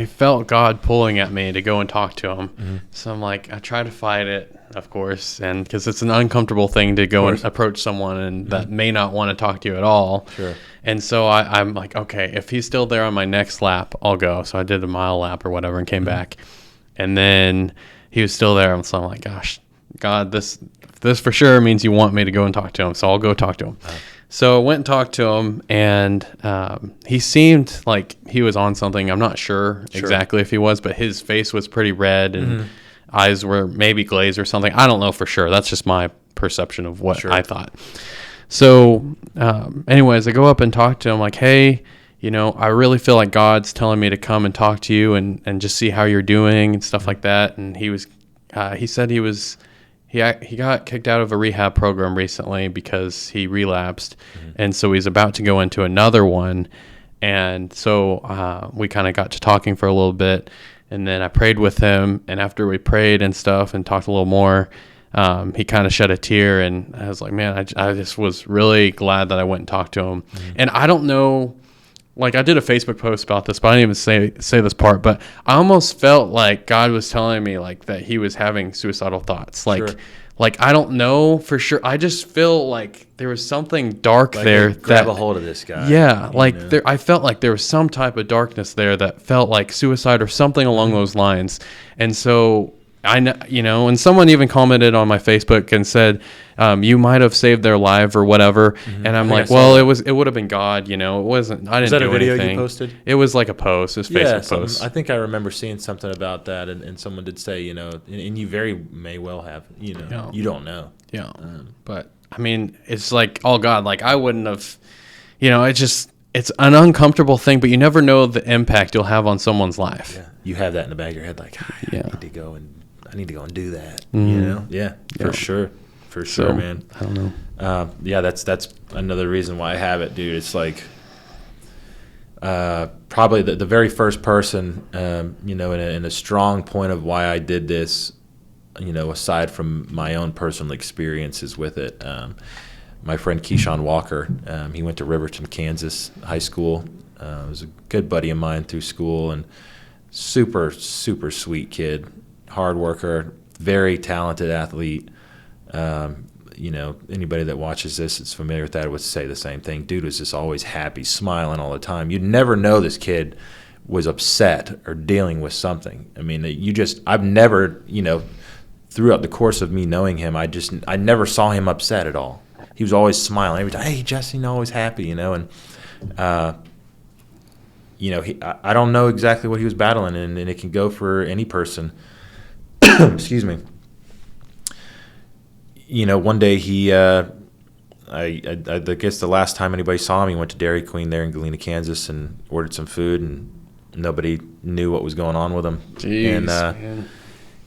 felt God pulling at me to go and talk to him. Mm-hmm. So I'm like, I try to fight it, of course, and because it's an uncomfortable thing to go and approach someone and that may not want to talk to you at all. Sure. And so I'm like, okay, if he's still there on my next lap, I'll go. So I did a mile lap or whatever and came back, and then he was still there. And so I'm like, gosh, God, this for sure means you want me to go and talk to him. So I'll go talk to him. So I went and talked to him, and he seemed like he was on something. I'm not sure exactly if he was, but his face was pretty red, and eyes were maybe glazed or something. I don't know for sure. That's just my perception of what I thought. So anyways, I go up and talk to him like, hey, I really feel like God's telling me to come and talk to you and just see how you're doing and stuff like that. And he said he got kicked out of a rehab program recently because he relapsed, and so he's about to go into another one. And so we kind of got to talking for a little bit, and then I prayed with him, and after we prayed and stuff and talked a little more, he kind of shed a tear, and I was like, man, I just was really glad that I went and talked to him. And I don't know, like, I did a Facebook post about this, but I didn't even say this part, but I almost felt like God was telling me, like, that he was having suicidal thoughts. Like, I don't know for sure. I just feel like there was something dark there. Grab a hold of this guy. Yeah, I felt like there was some type of darkness there that felt like suicide or something along those lines. And so I know, and someone even commented on my Facebook and said, you might have saved their life or whatever. And I'm like, well, it would have been God, it wasn't, I didn't do anything. Was that a video you posted? It was like a post, it was Facebook post. I think I remember seeing something about that, and someone did say, and you very may well have, you don't know. Yeah. But I mean, it's like, oh God, like I wouldn't have, it's an uncomfortable thing, but you never know the impact you'll have on someone's life. Yeah. You have that in the back of your head, like, I need to go and do that. Yeah, for sure, man. I don't know. That's another reason why I have it, dude. It's like probably the very first person, in a strong point of why I did this, aside from my own personal experiences with it. My friend Keyshawn Walker, he went to Riverton, Kansas high school. Was a good buddy of mine through school, and super, super sweet kid. Hard worker, very talented athlete. Anybody that watches this is familiar with that would say the same thing. Dude was just always happy, smiling all the time. You'd never know this kid was upset or dealing with something. I mean, I've never, throughout the course of me knowing him, I never saw him upset at all. He was always smiling every time. Hey, Justin, always happy, and I don't know exactly what he was battling, and it can go for any person. Excuse me. One day he, I guess the last time anybody saw him, he went to Dairy Queen there in Galena, Kansas, and ordered some food, and nobody knew what was going on with him. Jeez, and man.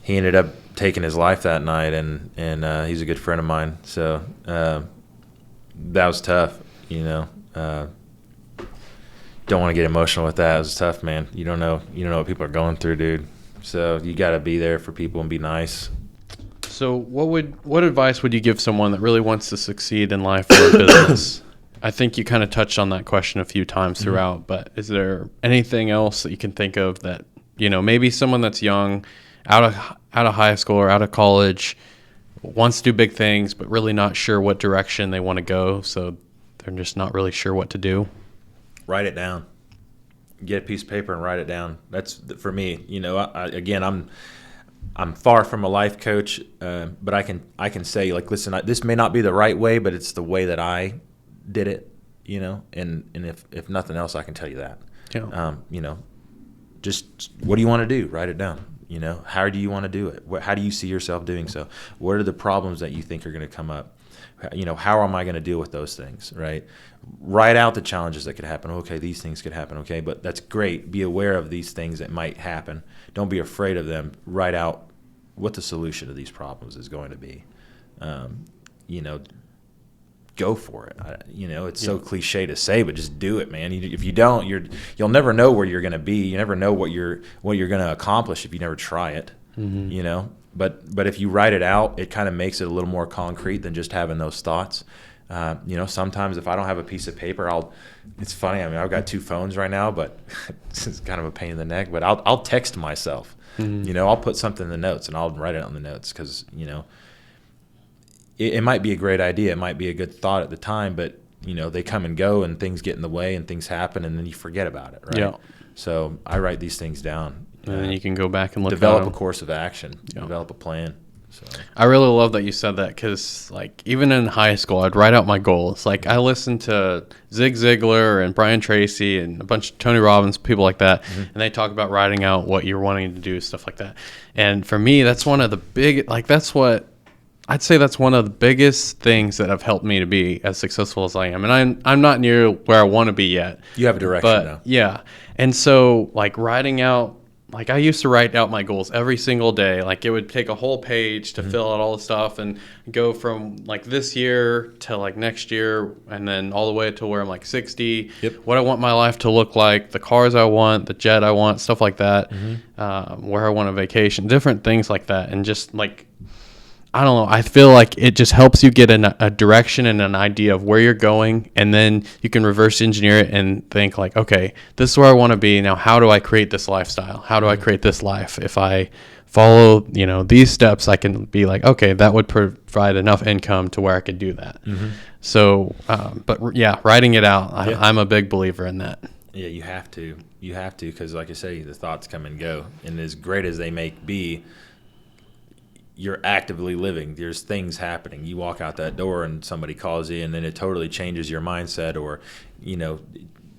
He ended up taking his life that night, and he's a good friend of mine. So that was tough, Don't want to get emotional with that. It was tough, man. You don't know what people are going through, dude. So you got to be there for people and be nice. So what advice would you give someone that really wants to succeed in life or business? I think you kind of touched on that question a few times throughout, but is there anything else that you can think of that, maybe someone that's young, out of high school or out of college, wants to do big things, but really not sure what direction they want to go, so they're just not really sure what to do? Write it down. Get a piece of paper and write it down. That's for me. I'm far from a life coach, but I can say, like, listen, this may not be the right way, but it's the way that I did it, and if nothing else, I can tell you that. Yeah. Just what do you want to do? Write it down. How do you want to do it? How do you see yourself doing so? What are the problems that you think are going to come up? How am I going to deal with those things, right? Write out the challenges that could happen. Okay, these things could happen, okay, but that's great. Be aware of these things that might happen. Don't be afraid of them. Write out what the solution to these problems is going to be. Go for it. It's so cliche to say, but just do it, man. If you don't, you'll never know where you're going to be. You never know what you're going to accomplish if you never try it. Mm-hmm. But if you write it out, it kind of makes it a little more concrete than just having those thoughts. Sometimes if I don't have a piece of paper, it's funny. I mean, I've got 2 phones right now, but it's kind of a pain in the neck. But I'll text myself. Mm-hmm. I'll put something in the notes and I'll write it on the notes because it might be a great idea. It might be a good thought at the time, but they come and go and things get in the way and things happen and then you forget about it, right? Yeah. So I write these things down. And then you can go back and look develop at a them. course of action, Yeah. develop a plan. So I really love that you said that because, like, even in high school, I'd write out my goals. Like, I listened to Zig Ziglar and Brian Tracy and a bunch of Tony Robbins, people like that, and they talk about writing out what you're wanting to do, stuff like that. And for me, that's one of the I'd say that's one of the biggest things that have helped me to be as successful as I am. And I'm not near where I want to be yet. you have a direction But now. yeah. And so, like, writing out, like, I used to write out my goals every single day. Like, it would take a whole page to fill out all the stuff and go from, like, this year to, like, next year and then all the way to where I'm, like, 60. Yep. What I want my life to look like, the cars I want, the jet I want, stuff like that, where I want a vacation, different things like that. And just, like, I don't know. I feel like it just helps you get a direction and an idea of where you're going, and then you can reverse engineer it and think like, okay, this is where I want to be. Now, how do I create this lifestyle? How do I create this life? If I follow, these steps, I can be like, okay, that would provide enough income to where I could do that. So, but yeah, writing it out, I'm a big believer in that. Yeah, you have to. You have to because, like I say, the thoughts come and go. And as great as they may be, you're actively living. There's things happening. You walk out that door and somebody calls you, and then it totally changes your mindset or,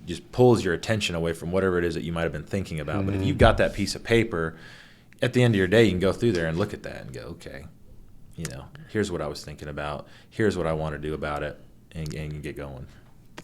just pulls your attention away from whatever it is that you might have been thinking about. But if you've got that piece of paper, at the end of your day, you can go through there and look at that and go, okay, here's what I was thinking about. Here's what I want to do about it, and get going.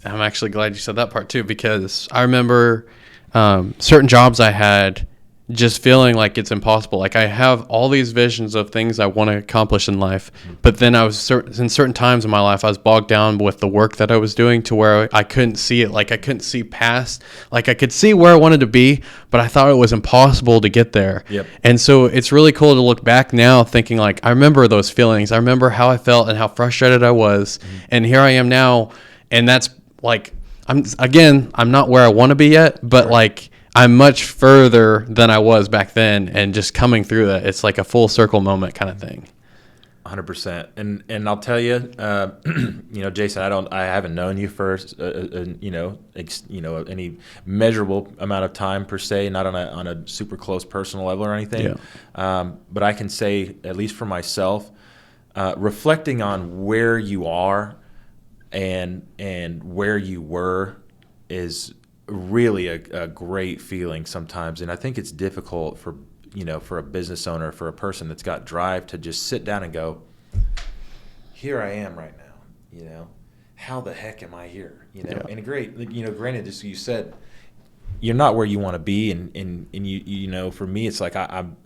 I'm actually glad you said that part too, because I remember certain jobs I had just feeling like it's impossible. Like, I have all these visions of things I want to accomplish in life, but then I was in certain times in my life, I was bogged down with the work that I was doing to where I couldn't see it. Like, I couldn't see past, like, I could see where I wanted to be, but I thought it was impossible to get there. Yep. And so it's really cool to look back now thinking like, I remember those feelings. I remember how I felt and how frustrated I was. And here I am now. And that's like, I'm not where I want to be yet, but like, I'm much further than I was back then, and just coming through that, it's like a full circle moment kind of thing. 100%. And I'll tell you, Jason, I haven't known you for any measurable amount of time per se, not on a super close personal level or anything. Yeah. But I can say, at least for myself, reflecting on where you are and where you were is really a great feeling sometimes. And I think it's difficult for a business owner, for a person that's got drive, to just sit down and go, here I am right now, how the heck am I here? Yeah. And granted, just you said, you're not where you want to be. And you for me, it's like, I'm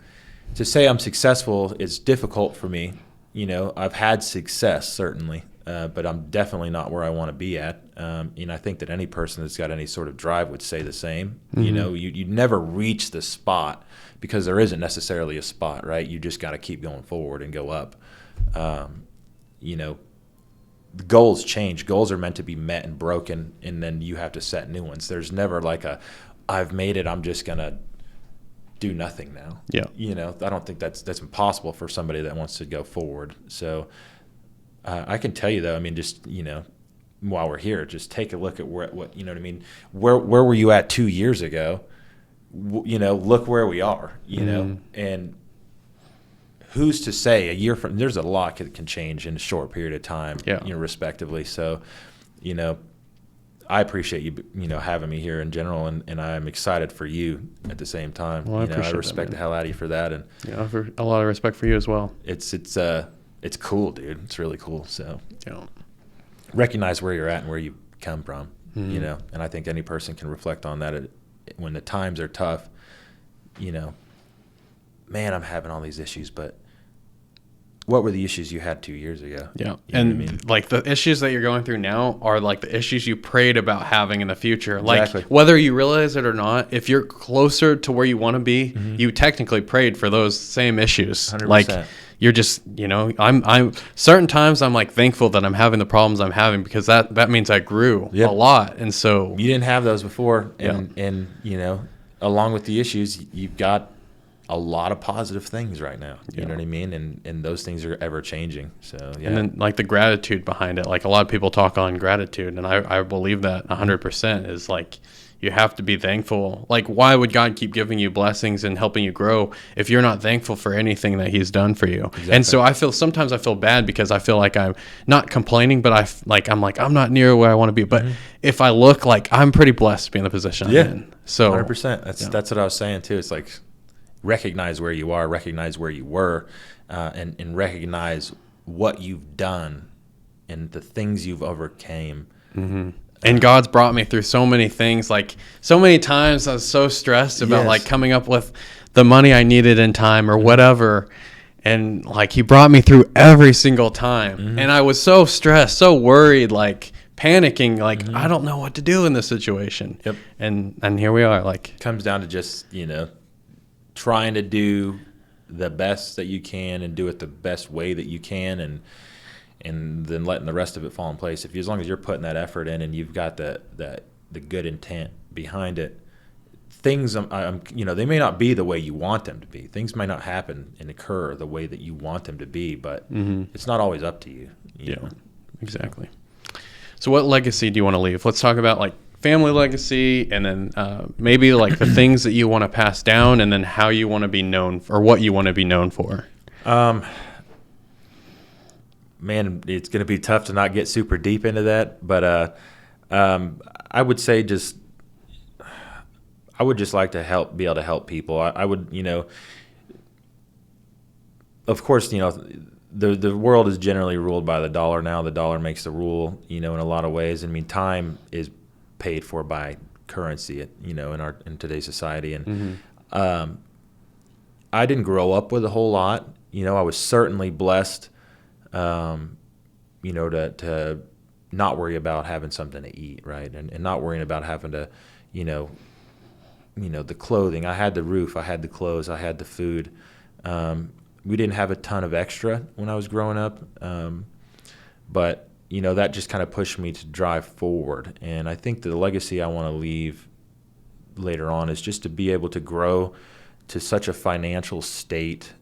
to say I'm successful is difficult for me. I've had success, certainly. but I'm definitely not where I want to be at. I think that any person that's got any sort of drive would say the same. Mm-hmm. You never reach the spot because there isn't necessarily a spot, right? You just got to keep going forward and go up. The goals change. Goals are meant to be met and broken, and then you have to set new ones. There's never like I've made it, I'm just going to do nothing now. Yeah. I don't think that's impossible for somebody that wants to go forward. So I can tell you though, I mean, just, while we're here, just take a look at what you know what I mean? Where were you at 2 years ago? Look where we are, and who's to say a year from, there's a lot that can change in a short period of time, respectively. So, I appreciate you, having me here in general, and I'm excited for you at the same time. Well, I respect the hell out of you for that, and for a lot of respect for you as well. It's cool, dude. It's really cool. So, recognize where you're at and where you come from, and I think any person can reflect on that when the times are tough. Man, I'm having all these issues, but what were the issues you had 2 years ago? Yeah. And like the issues that you're going through now are like the issues you prayed about having in the future. Exactly. Like whether you realize it or not, if you're closer to where you want to be, you technically prayed for those same issues. 100%. Like you're just, I'm certain times I'm like thankful that I'm having the problems I'm having because that means I grew a lot. And so you didn't have those before. And along with the issues, you've got a lot of positive things right now. You know what I mean? And those things are ever changing. So, yeah. And then like the gratitude behind it, like a lot of people talk on gratitude, and I believe that 100% is like, you have to be thankful. Like, why would God keep giving you blessings and helping you grow if you're not thankful for anything that he's done for you? Exactly. And so sometimes I feel bad because I feel like I'm not complaining, but I'm not near where I want to be. But if I look, like, I'm pretty blessed to be in the position I'm in. So 100%. That's what I was saying too. It's like, recognize where you are, recognize where you were, and recognize what you've done and the things you've overcame. And God's brought me through so many things. Like so many times I was so stressed about like coming up with the money I needed in time or whatever. And like he brought me through every single time. And I was so stressed, so worried, like panicking, like I don't know what to do in this situation. Yep. And here we are. Like comes down to just, trying to do the best that you can and do it the best way that you can, and then letting the rest of it fall in place. As long as you're putting that effort in and you've got the good intent behind it, things they may not be the way you want them to be. Things might not happen and occur the way that you want them to be, but it's not always up to you. You know? Exactly. So what legacy do you want to leave? Let's talk about like family legacy, and then maybe like the things that you want to pass down, and then how you want to be known or what you want to be known for. Man, it's going to be tough to not get super deep into that, but I would say I would just like to be able to help people. I would, of course, the world is generally ruled by the dollar now. The dollar makes the rule, in a lot of ways. I mean, time is paid for by currency, in today's society. And I didn't grow up with a whole lot. I was certainly blessed, to not worry about having something to eat, right? And not worrying about having to, the clothing. I had the roof, I had the clothes, I had the food. We didn't have a ton of extra when I was growing up, but that just kind of pushed me to drive forward. And I think the legacy I want to leave later on is just to be able to grow to such a financial state,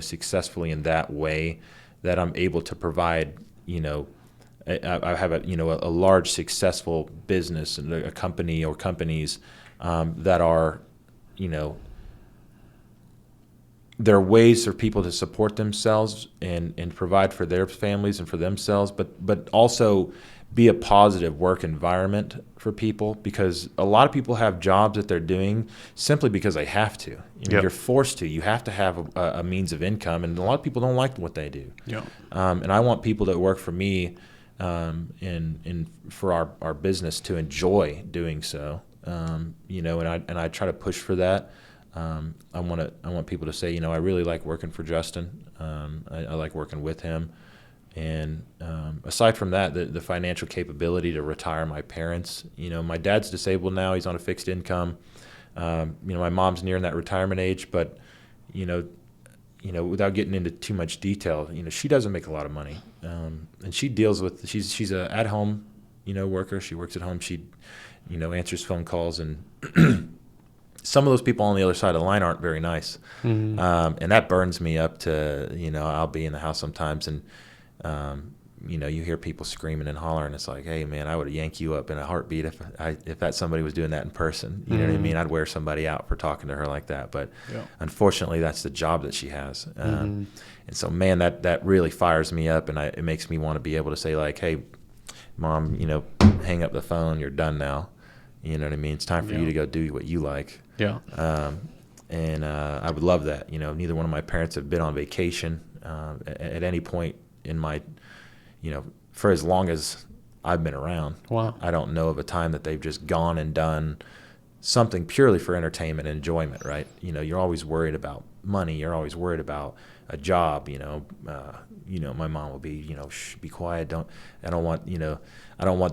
successfully in that way that I'm able to provide, I have a large successful business and a company or companies that are, there are ways for people to support themselves and provide for their families and for themselves, but also be a positive work environment for people, because a lot of people have jobs that they're doing simply because they have to. You're forced to. You have to have a means of income, and a lot of people don't like what they do. And I want people that work for me and for our business to enjoy doing so. And I try to push for that. I want people to say, I really like working for Justin. I like working with him, And aside from that, the financial capability to retire my parents, my dad's disabled now. He's on a fixed income. My mom's nearing that retirement age, but, without getting into too much detail, she doesn't make a lot of money. And she deals with, she's a at-home, worker. She works at home. She, answers phone calls, and some of those people on the other side of the line aren't very nice. Mm-hmm. And that burns me up to, I'll be in the house sometimes, and, you hear people screaming and hollering. It's like, hey, man, I would yank you up in a heartbeat if that somebody was doing that in person. You know what I mean? I'd wear somebody out for talking to her like that. But unfortunately, that's the job that she has. And so, man, that really fires me up, and it makes me want to be able to say, like, hey, Mom, hang up the phone. You're done now. You know what I mean? It's time for you to go do what you like. Yeah. And I would love that. Neither one of my parents have been on vacation at any point in my, for as long as I've been around. Wow. I don't know of a time that they've just gone and done something purely for entertainment and enjoyment, right? You're always worried about money. You're always worried about a job. My mom will be, shh, be quiet. I don't want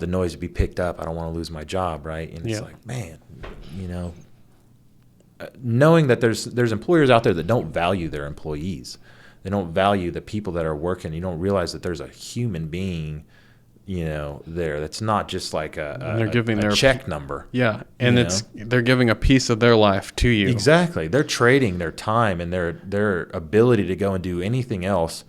the noise to be picked up. I don't want to lose my job, right? And it's like, man, knowing that there's employers out there that don't value their employees. They don't value the people that are working. You don't realize that there's a human being, there. That's not just like a check number. Yeah, and they're giving a piece of their life to you. Exactly. They're trading their time and their ability to go and do anything else.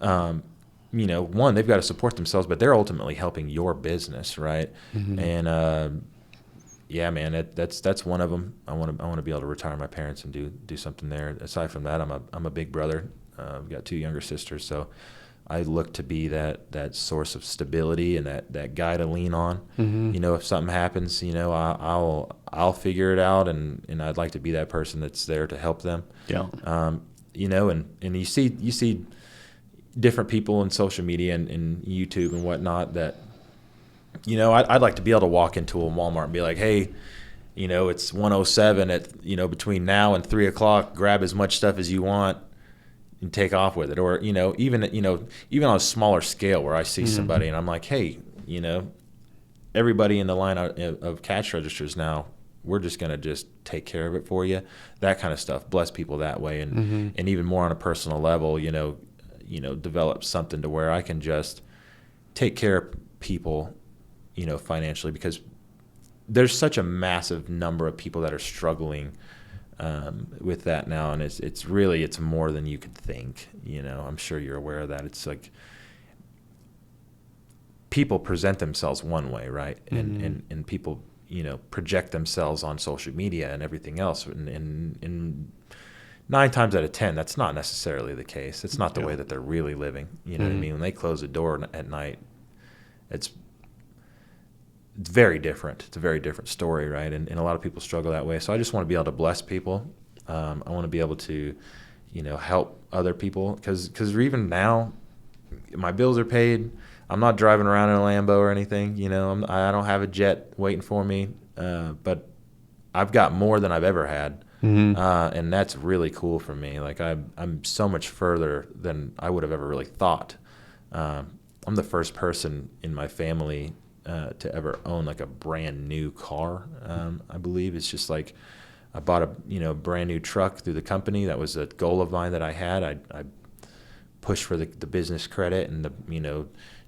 One, they've got to support themselves, but they're ultimately helping your business, right? Mm-hmm. And yeah, man, that's one of them. I want to be able to retire my parents and do something there. Aside from that, I'm a big brother. I've got 2 younger sisters, so I look to be that source of stability and that guy to lean on. Mm-hmm. If something happens, I'll figure it out, and I'd like to be that person that's there to help them. Yeah. And you see different people in social media and YouTube and whatnot that, I'd like to be able to walk into a Walmart and be like, hey, it's 1:07 at, between now and 3:00, grab as much stuff as you want and take off with it. Or, even on a smaller scale where I see somebody and I'm like, hey, everybody in the line of cash registers now, we're just going to just take care of it for you. That kind of stuff. Bless people that way. And even more on a personal level, develop something to where I can just take care of people, financially, because there's such a massive number of people that are struggling with that now, and it's more than you could think. I'm sure you're aware of that. It's like people present themselves one way, right? And people project themselves on social media and everything else, and 9 times out of 10 that's not necessarily the case. It's not the way that they're really living. What I mean? When they close the door at night, it's very different. It's a very different story, right? And a lot of people struggle that way. So I just want to be able to bless people. I want to be able to, help other people. Because even now, my bills are paid. I'm not driving around in a Lambo or anything. I don't have a jet waiting for me. But I've got more than I've ever had. Mm-hmm. And that's really cool for me. Like I'm so much further than I would have ever really thought. I'm the first person in my family to ever own like a brand new car. I believe it's just like I bought a brand new truck through the company. That was a goal of mine that I had. I pushed for the business credit and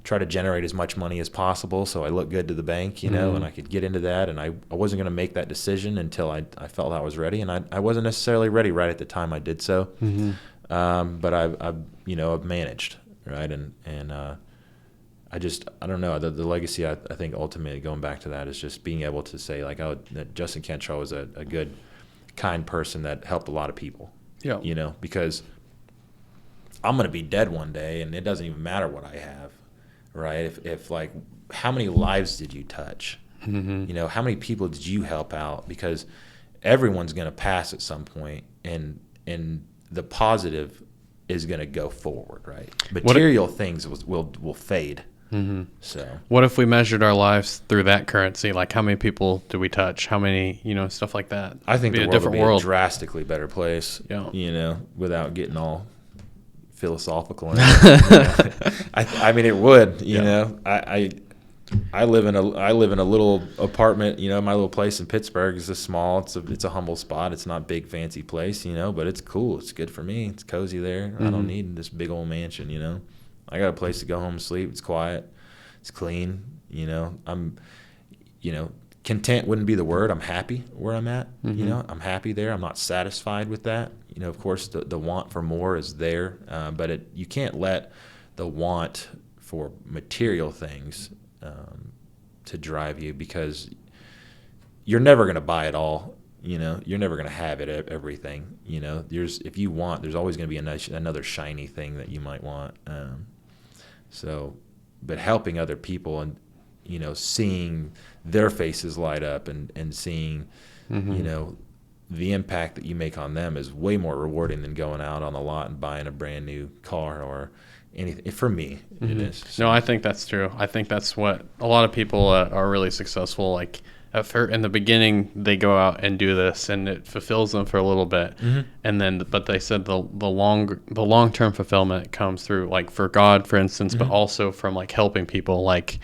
try to generate as much money as possible so I look good to the bank, and I could get into that. And I wasn't going to make that decision until I felt I was ready, and I wasn't necessarily ready right at the time I did so. Mm-hmm. But I've managed, right, and I don't know. The legacy, I think, ultimately going back to that is just being able to say, like, that Justin Cantrell was a good, kind person that helped a lot of people. Yeah. Because I'm going to be dead one day, and it doesn't even matter what I have, right? If like, how many lives did you touch? Mm-hmm. How many people did you help out? Because everyone's going to pass at some point, and the positive is going to go forward, right? Material things will fade. Mm-hmm. So what if we measured our lives through that currency? Like, how many people do we touch? How many, stuff like that? I think the world would be a drastically better place, without getting all philosophical. And I mean, it would. You know, I live in a little apartment. You know, my little place in Pittsburgh is small. It's a humble spot. It's not a big fancy place. You know, but it's cool. It's good for me. It's cozy there. I don't need this big old mansion. You know, I got a place to go home and sleep. It's quiet. It's clean. You know, content wouldn't be the word. I'm happy where I'm at. You know, I'm happy there. I'm not satisfied with that. You know, of course, the want for more is there, but you can't let the want for material things to drive you, because you're never going to buy it all. You know, you're never going to have everything. You know, if you want, there's always going to be another shiny thing that you might want. But helping other people and, you know, seeing their faces light up and seeing, you know, the impact that you make on them is way more rewarding than going out on the lot and buying a brand new car or anything. For me, it is. So. No, I think that's true. I think that's what a lot of people are really successful. Like in the beginning, they go out and do this, and it fulfills them for a little bit, and then, but they said the long-term fulfillment comes through, like for God, for instance, but also from like helping people, like.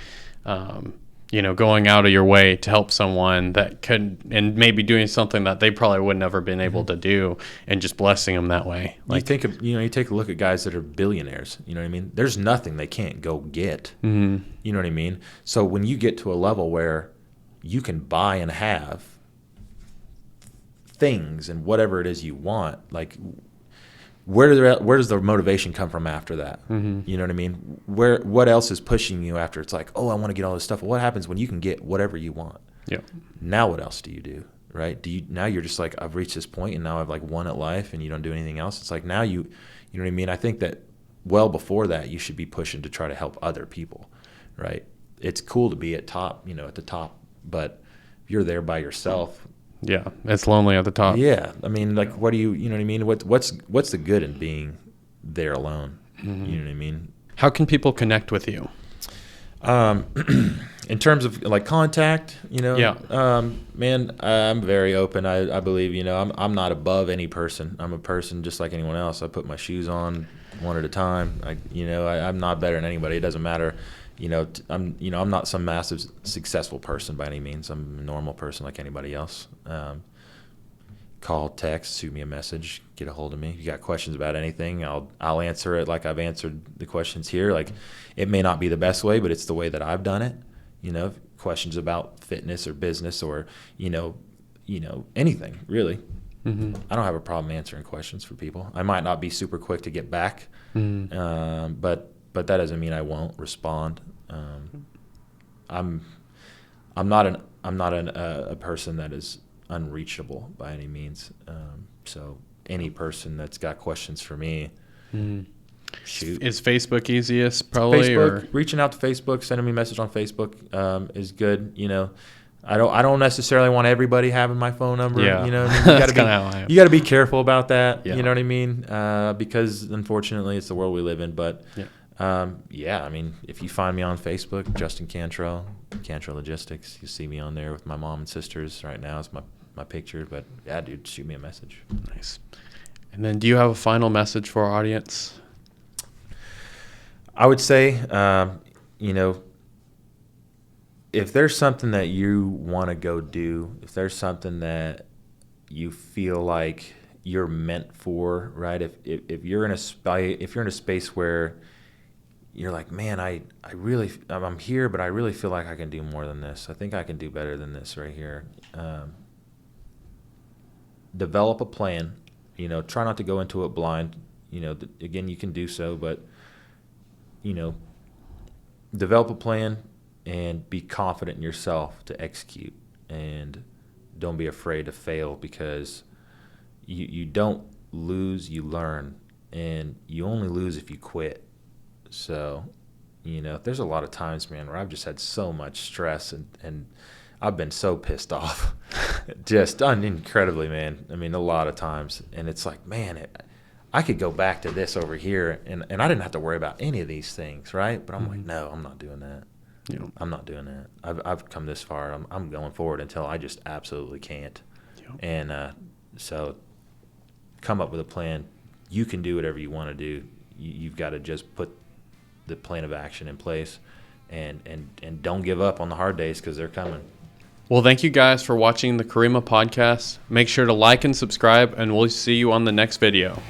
You know, going out of your way to help someone that could, and maybe doing something that they probably would never been able to do, and just blessing them that way. Like, you take a look at guys that are billionaires. You know what I mean? There's nothing they can't go get. You know what I mean? So when you get to a level where you can buy and have things and whatever it is you want, like where does the motivation come from after that? You know what I mean? What else is pushing you after? It's like, oh, I want to get all this stuff. What happens when you can get whatever you want? Yeah. Now what else do you do? Right? Now you're just like, I've reached this point and now I've like won at life, and you don't do anything else. It's like now you know what I mean? I think that well before that you should be pushing to try to help other people, right? It's cool to be at the top, but if you're there by yourself. Yeah, it's lonely at the top. Yeah, I mean, like, what do you know what I mean? What's the good in being there alone? You know what I mean? How can people connect with you? In terms of like contact, you know, man, I'm very open. I believe, you know, I'm not above any person. I'm a person just like anyone else. I put my shoes on one at a time. I'm not better than anybody. It doesn't matter. You know, I'm not some massive successful person by any means. I'm a normal person like anybody else. Call, text, shoot me a message, get a hold of me. If you got questions about anything, I'll answer it like I've answered the questions here. Like, it may not be the best way, but it's the way that I've done it. You know, questions about fitness or business or, you know, anything really. I don't have a problem answering questions for people. I might not be super quick to get back, but that doesn't mean I won't respond. I'm not a person that is unreachable by any means. So any person that's got questions for me, shoot. Is Facebook easiest probably? Facebook, reaching out to Facebook, sending me a message on Facebook is good. You know, I don't necessarily want everybody having my phone number. Yeah. You know, you got to be careful about that. Yeah. You know what I mean? Because unfortunately, it's the world we live in. But I mean, if you find me on Facebook, Justin Cantrell, Cantrell Logistics, you see me on there with my mom and sisters right now. It's my picture. But yeah, dude, shoot me a message. Nice. And then, do you have a final message for our audience? I would say, you know, if there's something that you want to go do, if there's something that you feel like you're meant for, right? If you're in a space where you're like, man, I'm here, but I really feel like I can do more than this. I think I can do better than this right here. Develop a plan. You know, try not to go into it blind. You know, again, you can do so, but you know, develop a plan and be confident in yourself to execute, and don't be afraid to fail, because you don't lose, you learn, and you only lose if you quit. So, you know, there's a lot of times, man, where I've just had so much stress and I've been so pissed off, just incredibly, man. I mean, a lot of times, and it's like, man, I could go back to this over here, and I didn't have to worry about any of these things, right? But I'm like, no, I'm not doing that. Yeah. I'm not doing that. I've come this far. I'm going forward until I just absolutely can't. Yeah. And so come up with a plan. You can do whatever you want to do. you've got to just put the plan of action in place, and don't give up on the hard days, because they're coming. Well, thank you guys for watching the Kurima Podcast. Make sure to like and subscribe, and we'll see you on the next video.